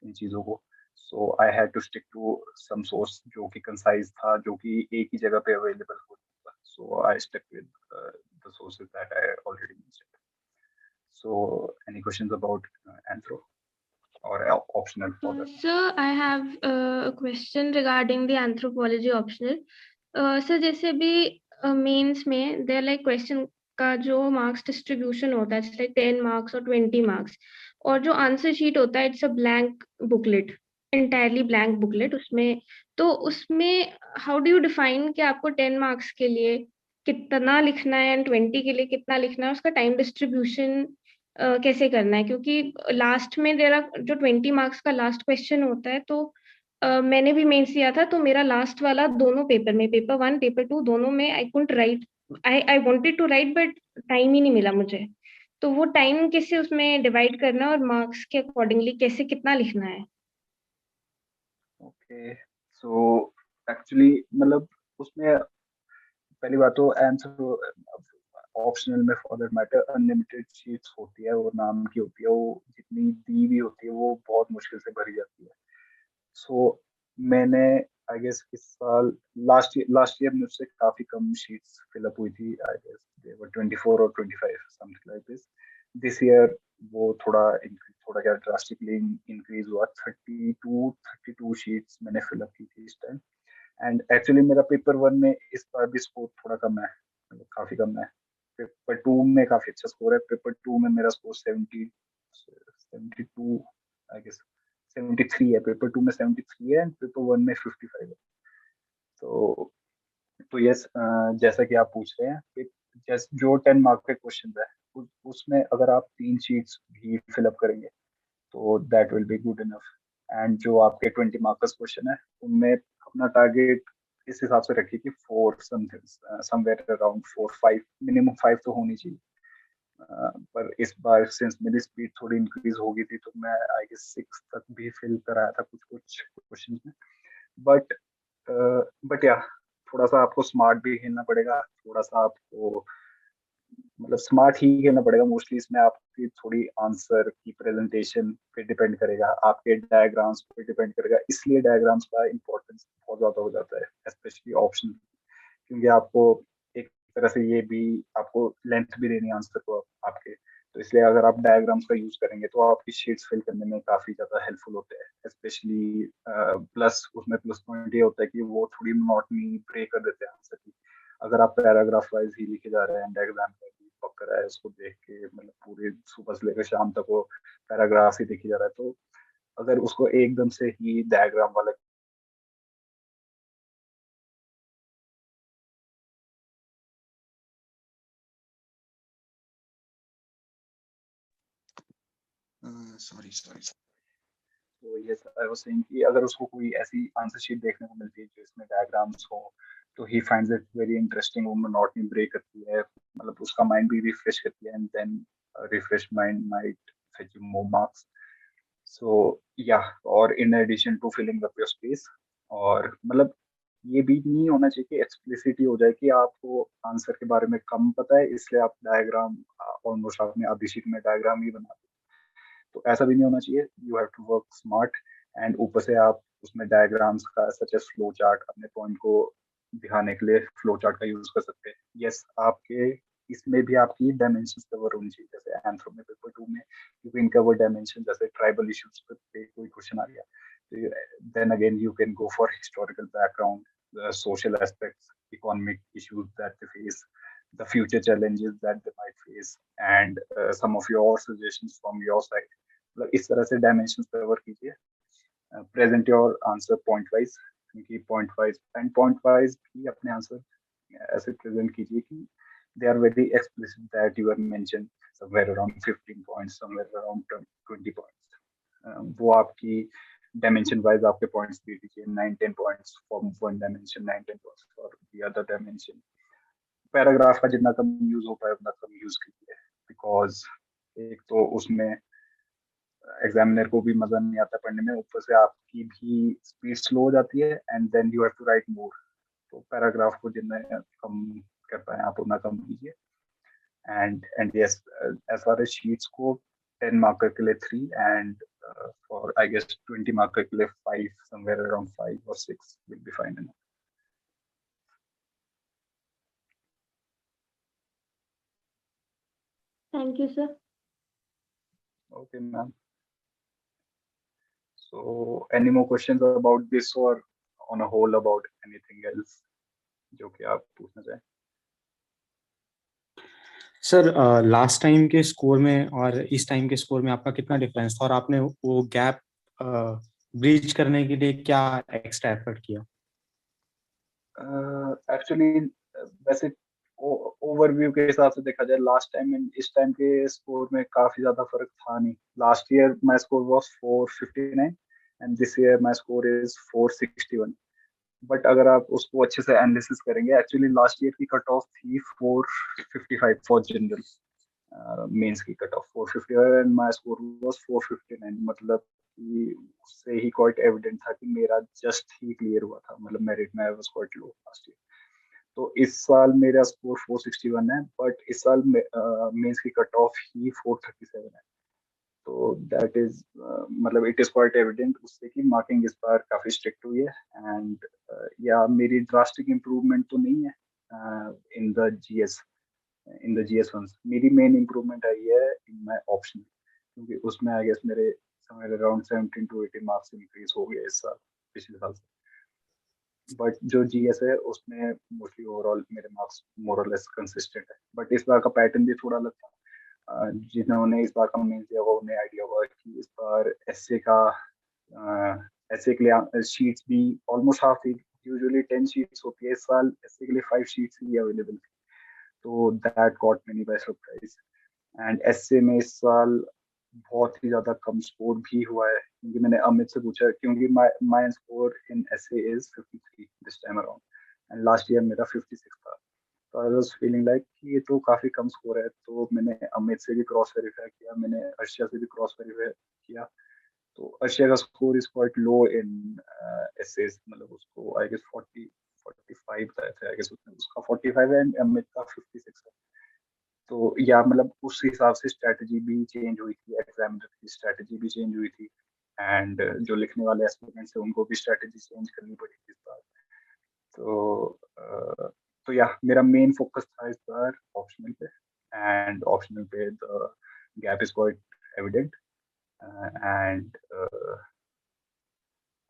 इन चीज़ों को. So I had to stick to some source जो कि कंसाइज था, जो कि एक ही जगह पे अवेलेबल होता था. So I stick with the sources that I already mentioned. So any questions about anthro or optional for that? Sir, I have a question regarding the anthropology optional. Sir, जैसे अभी मेंस में there like question का जो marks distribution होता है, like 10 marks और 20 marks, और जो आंसर शीट होता है it's a blank booklet, entirely blank booklet. उसमें हाउ डू यू डिफाइन कि आपको 10 मार्क्स के लिए कितना लिखना है एंड 20 के लिए कितना लिखना है, उसका टाइम डिस्ट्रीब्यूशन कैसे करना है? क्योंकि लास्ट में जो 20 मार्क्स का लास्ट क्वेश्चन होता है, तो मैंने भी मेंस दिया था, तो मेरा लास्ट वाला दोनों पेपर में, पेपर 1 पेपर 2 दोनों में I couldn't write, I wanted to write but time ही नहीं मिला मुझे. तो वो टाइम कैसे उसमें डिवाइड करना है और मार्क्स के अकॉर्डिंगली कैसे कितना लिखना है? ओके, सो एक्चुअली मतलब उसमें पहली बात तो आंसर ऑप्शनल में for that matter unlimited sheets होती है, वो नाम की होती है, वो जितनी दी हुई होती है वो बहुत मुश्किल से भरी जाती है. सो मैंने आई गेस इस साल लास्ट ईयर मुझसे काफी कम शीट्स फिलअप हुई थी. आई गेस दे वर 24 और 25 something like this. This year वो थोड़ा क्या ड्रास्टिकली इंक्रीज हुआ. 32 शीट्स मैंने फिलअप की थी इस टाइम. एंड एक्चुअली मेरा पेपर 1 में इस बार भी स्कोर थोड़ा कम है, मतलब काफी कम है. पेपर 2 में काफी अच्छा स्कोर है. पेपर 2 में मेरा स्कोर 72 आई गेस 73 है. पेपर 2 में 73 है एंड पेपर 1 में 55 है. तो यस, जैसा कि आप पूछ रहे हैं, जो 10 मार्क के क्वेश्चन है उसमें अगर आप 3 शीट्स भी फिलअप करेंगे तो that will be good enough. And जो आपके 20 मार्क का क्वेश्चन है उनमें अपना टारगेट इस हिसाब से रखिए कि 4 समवेयर अराउंड 4-5 मिनिमम 5 तो होनी चाहिए. पर इस बार सिंस मेरी स्पीड थोड़ी इंक्रीज हो गई थी तो मैं आई गेस 6 तक भी फिल कराया था कुछ क्वेश्चंस में. बट या थोड़ा सा आपको स्मार्ट भी खेलना पड़ेगा, थोड़ा सा आपको मतलब स्मार्ट ही खेलना पड़ेगा मोस्टली. इसमें आपकी थोड़ी आंसर की प्रेजेंटेशन पे डिपेंड करेगा, आपके डायग्राम्स पे डिपेंड करेगा. इसलिए डायग्राम्स का इम्पोर्टेंस बहुत ज्यादा हो जाता है स्पेशली ऑप्शन, क्योंकि आपको एक तरह से ये भी आपको लेंथ भी देनी आंसर को आपके. तो इसलिए अगर आप डायग्राम्स का यूज करेंगे तो आपकी शीट्स फिल करने में काफी ज्यादा हेल्पफुल होते हैं. स्पेशली प्लस उसमें प्लस पॉइंट ये होता है कि वो थोड़ी मोनोटनी ब्रेक कर देते हैं आंसर की. अगर आप पैराग्राफ वाइज ही लिखे जा रहे हैं एंड एग्जाम में भी पक रहा है उसको देख के, मतलब पूरे सुबह से लेकर शाम तक वो पैराग्राफ ही देखी जा रहा है, तो अगर उसको एकदम से ही डायग्राम वाला सॉरी तो यस आई वाज सेइंग कि अगर उसको कोई ऐसी आंसर शीट देखने को मिलती है जिसमें डायग्राम्स हो तो he finds it very interesting. वो मोनोटनी ब्रेक करती है, मतलब उसका माइंड भी रिफ्रेश करती है and then refresh mind might fetch you more marks. So या और in addition to filling up your space, और मतलब ये भी नहीं होना चाहिए कि एक्सप्लिसिटी हो जाए कि आपको आंसर के बारे में कम पता है इसलिए आप डायग्राम ऑलमोस्ट आपने आधी शीट में डायग्राम ही बना. तो ऐसा भी नहीं होना चाहिए. You have to work smart and ऊपर से आप उसमें डायग्राम्स का सच एज फ्लो चार्ट अपने पॉइंट को दिखाने के लिए फ्लो चार्ट का यूज कर सकते हैं. यस, आपके इसमें भी आपकी डायमेंशंस कवर होनी चाहिए. जैसे एंथ्रो में पेपर 2 में यू कैन कवर डायमेंशन, जैसे ट्राइबल इश्यूज पे कोई क्वेश्चन आ गया तो then again you can go for historical background, social aspects, economic issues that they face, the future challenges that they might face, and some of your suggestions from your side. मतलब इस तरह से dimensions cover कीजिए. Present your answer point wise, क्योंकि point wise and point wise भी अपने answer ऐसे present कीजिए कि they are very explicit that you have mentioned somewhere around 15 points, somewhere around 20 points. वो आपकी dimension wise आपके points दे दीजिए 9-10 points from one dimension, 9-10 points for the other dimension. Paragraph का जितना कम यूज हो पाए उतना कम यूज कीजिए, बिकॉज एक तो उसमें एग्जामिनर को भी मजा नहीं आता पढ़ने में, ऊपर से आपकी भी स्पीड स्लो हो जाती है and then you have to write more. तो पैराग्राफ को जितना कम कर पाए आप उतना कम कीजिए. And yes, as far as sheets को 10 मार्कर के लिए 3 and for I guess 20 marker के लिए 5, somewhere around 5 or 6 will be fine enough. Thank you, sir. Okay, ma'am. So, any more questions about this or on a whole about anything else जो कि आप पूछना चाहें? Sir last time के score में और इस टाइम के स्कोर में आपका कितना डिफरेंस था और आपने वो गैप ब्रीच करने के लिए क्या एक्स्ट्रा एफर्ट किया? एक्चुअली वैसे ओवरव्यू के हिसाब से देखा जाए लास्ट टाइम एंड इस टाइम के स्कोर में काफी ज्यादा फर्क था नहीं. Last year my score was 459 and this year my score is 461. But अगर आप उसको अच्छे से एनालिसिस करेंगे, एक्चुअली लास्ट ईयर की कट ऑफ थी 455 फॉर जनरल मेंस की cut off 455 and my score was 459. मतलब कि उससे ही क्वाइट एविडेंट था कि मेरा जस्ट ही क्लियर हुआ था, मतलब मेरिट में आई was quite low last year. तो इस साल मेरा स्कोर 461 है, बट इस साल मेंस की कट ऑफ ही 437 है. तो दैट इज मतलब इट इज क्वाइट एविडेंट उससे कि मार्किंग इस बार काफी स्ट्रिक्ट हुई है. एंड या मेरी ड्रास्टिक इम्प्रूवमेंट तो नहीं है इन द जीएस वंस. मेरी मेन इम्प्रूवमेंट आई है इन माय ऑप्शन, क्योंकि उसमें आई गेस मेरे somewhere around 17 to 18 marks increase हो गए इस साल पिछले साल से. बट जो जीएस है उसमें मोस्टली ओवरऑल मेरे मार्क्स मोर और लेस कंसिस्टेंट है. बट इस बार का पैटर्न भी थोड़ा अलग था. जिन्होंने इस बार का मेंस दिया वो उन्हें आइडिया होगा कि इस बार एसए के लिए शीट्स भी ऑलमोस्ट हाफ थी. यूजुअली 10 शीट्स होती है, इस साल एसए के लिए 5 शीट्स ही अवेलेबल थी. तो that got me by surprise. And essay में इस साल बहुत ही ज्यादा कम स्कोर भी हुआ है, क्योंकि मैंने अमित से पूछा, क्योंकि my score in essay is 53 this time around and last year मेरा 56 था. तो आई वाज फीलिंग लाइक कि ये तो काफी कम स्कोर है. तो मैंने अमित से भी क्रॉस वेरीफाई किया, मैंने अर्शिया से भी क्रॉस वेरीफाई किया. तो अर्शिया का score is quite low in essays, मतलब उसको आई गेस 45 था आई गेस, उसका 45 है एंड अमित का 56 है. तो या मतलब उस हिसाब से स्ट्रेटजी भी चेंज हुई थी, एग्जामिनर की स्ट्रेटजी भी चेंज हुई थी एंड जो लिखने वाले एस्पिरेंट्स हैं उनको भी स्ट्रेटजी चेंज करनी पड़ी थी इस बार. तो या मेरा मेन फोकस था इस बार ऑप्शनल पे, एंड ऑप्शनल पे the gap is quite evident.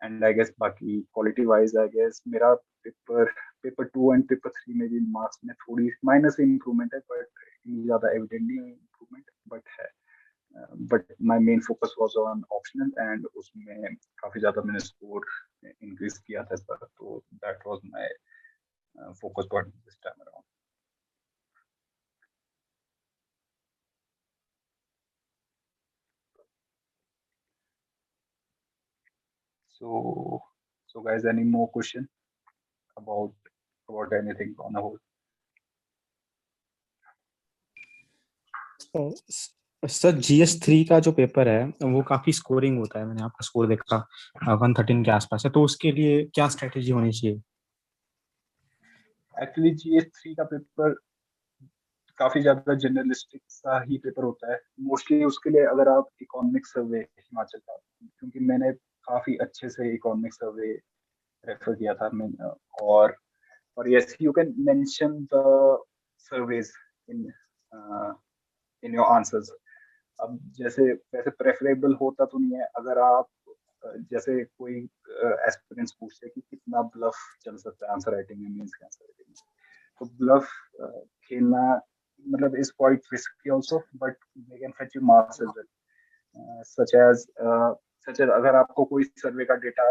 And I guess बाकी क्वालिटी वाइज आई गेस मेरा पेपर 2 एंड पेपर 3 में भी मार्क्स में थोड़ी माइनस इंप्रूवमेंट है, बट इतनी ज्यादा एविडेंट नहीं है इंप्रूवमेंट, बट है. But my main focus was on optional and उसमें काफी ज्यादा मैंने स्कोर इंक्रीज किया था इस बार. तो that was my focus point this time around. So guys, any more question about anything on the whole? Sir GS3 का जो पेपर है वो काफी स्कोरिंग होता है, मैंने आपका स्कोर देखा 113 के आसपास है. तो उसके लिए क्या स्ट्रेटेजी होनी चाहिए? एक्चुअली GS3 का पेपर काफी ज्यादा जनरलिस्टिक सा ही पेपर होता है मोस्टली. उसके लिए अगर आप इकोनॉमिक सर्वे हिमाचल का, क्योंकि मैंने काफी अच्छे से इकोनॉमिक सर्वे रेफर किया था मैंने, और yes you can mention the surveys in your answers. अब जैसे वैसे प्रेफरेबल होता तो नहीं है अगर आप जैसे कोई एस्पिरेंट्स पूछते हैं कि कितना ब्लफ चल सकता है आंसर राइटिंग में, मींस के आंसर राइटिंग में. तो ब्लफ खेलना मतलब is quite risky also, but they can fetch you marks as well. Such as अगर आपको कोई सर्वे का डेटा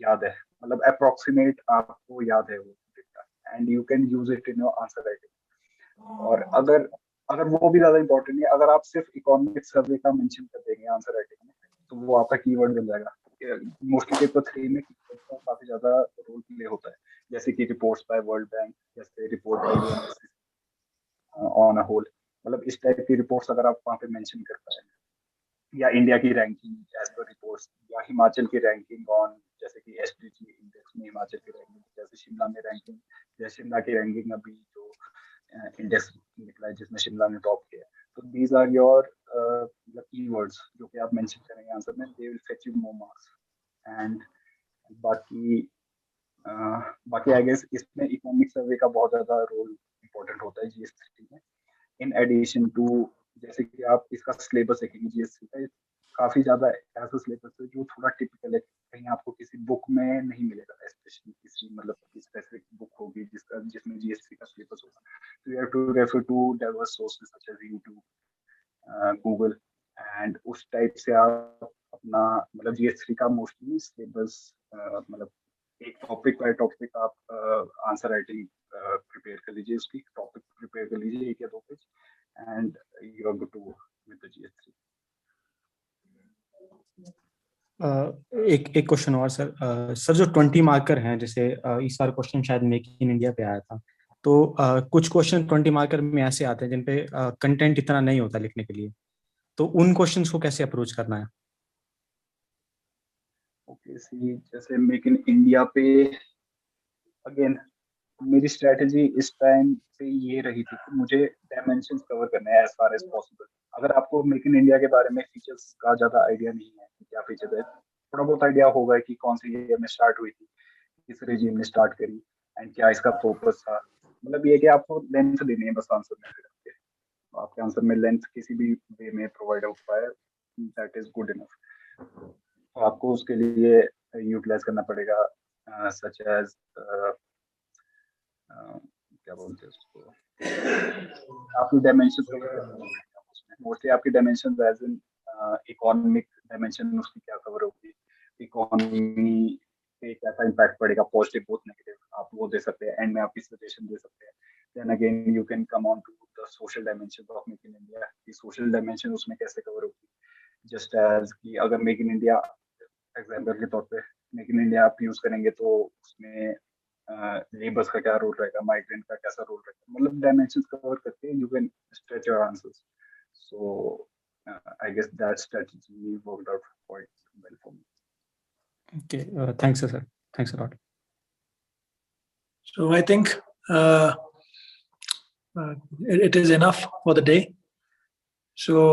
याद है मतलब अप्रोक्सीमेट आपको याद है वो data, and you can use it in your answer writing. और अगर अगर वो भी ज्यादा इंपॉर्टेंट है, अगर आप सिर्फ इकोनॉमिक सर्वे का मेंशन कर देंगे आंसर राइटिंग में, तो वो आपका कीवर्ड बन जाएगा। मोस्टली पेपर 3 में कीवर्ड का काफी ज्यादा रोल प्ले होता है, जैसे कि रिपोर्ट्स बाय वर्ल्ड बैंक, जैसे report by UNSC on a whole, मतलब इस टाइप की रिपोर्ट्स अगर आप वहाँ पे मेंशन कर पाए, या इंडिया की रैंकिंग एज पर रिपोर्ट्स, या हिमाचल की रैंकिंग ऑन, जैसे कि एसडीजी इंडेक्स में हिमाचल की रैंकिंग, जैसे शिमला में रैंकिंग, जैसे शिमला की रैंकिंग अभी जो इंडेक्स निकला है जिसमें शिमला ने टॉप किया। तो दीज आर योर कीवर्ड्स जो कि आप मेंशन करेंगे आंसर में, they will fetch you more marks. And बाकी बाकी आई गेस इसमें इकोनॉमिक सर्वे का बहुत ज्यादा रोल इम्पोर्टेंट होता है जीएसटी में। इन एडिशन टू, जैसे कि आप इसका सिलेबस देखेंगे जीएसटी का, काफी ज्यादा ऐसा सिलेबस है जो थोड़ा टिपिकल है, कहीं आपको किसी बुक में नहीं मिलेगा, स्पेशली किसी मतलब स्पेसिफिक बुक होगी जिसमें जीएसटी का सिलेबस होगा। तो you have to refer to diverse sources such as YouTube, Google, and उस टाइप से आप अपना मतलब जीएसटी का मोस्टली सिलेबस मतलब एक टॉपिक बाय टॉपिक आप आंसर राइटिंग प्रिपेयर कर लीजिए, उसकी टॉपिक प्रिपेयर कर लीजिए 1 या 2 page, and you are good to go with the GST. एक क्वेश्चन और सर। सर जो 20 मार्कर हैं, जैसे इस बार क्वेश्चन शायद मेक इन इंडिया पे आया था, तो कुछ क्वेश्चन 20 मार्कर में ऐसे आते हैं जिन पे कंटेंट इतना नहीं होता लिखने के लिए, तो उन क्वेश्चंस को कैसे अप्रोच करना है? ओके सी, जैसे मेक इन इंडिया पे अगेन मेरी स्ट्रेटेजी इस टाइम पे ये रही थी कि मुझे डायमेंशंस कवर करने हैं एज फार एज पॉसिबल। अगर आपको मेक इन इंडिया के बारे में फीचर्स का ज्यादा आइडिया नहीं है कि क्या फीचर है, थोड़ा बहुत आइडिया होगा कि कौन सी ईयर में स्टार्ट हुई थी, किस रेजिम ने स्टार्ट करी, एंड क्या इसका पर्पस था, मतलब ये कि आपको लेंथ देनी है बस आंसर में, फिर आपके आंसर में लेंथ किसी भी वे में प्रोवाइड हो पाए, दैट इज गुड इनफ। तो आपको उसके लिए यूटिलाइज करना पड़ेगा सच एज क्या बोलते हैं उसको, आपकी डायमेंशन कवर करनी पड़ेगा उसमें। मोस्टली आपकी dimension as in economic dimension उसकी क्या कवर होगी, इकोनॉमी पे कैसा इम्पैक्ट पड़ेगा, पॉजिटिव बहुत नेगेटिव, आप वो दे सकते हैं, एंड में आपकी सजेशन दे सकते हैं। Then again you can come on to the social dimension of make in India, की सोशल डायमेंशन उसमें कैसे कवर होगी, जस्ट एज कि अगर मेक इन इंडिया एग्जाम्पल के तौर पे मेक इन इंडिया आप यूज करेंगे तो उसमें लेबर्स का क्या रोल रहेगा, माइग्रेंट का कैसा रोल रहेगा, मतलब डायमेंशंस कवर करके you can stretch your answers. So I guess that strategy worked out quite well for me. Okay, thanks sir. Thanks a lot. So I think it is enough for the day. So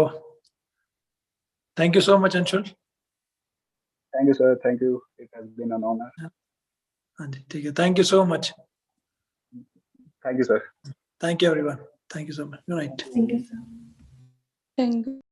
thank you so much, Anshul. Thank you, sir. Thank you. It has been an honor. Thank you so much. Thank you, sir. Thank you, everyone. Thank you so much. Good night. Thank you, sir. Thank you.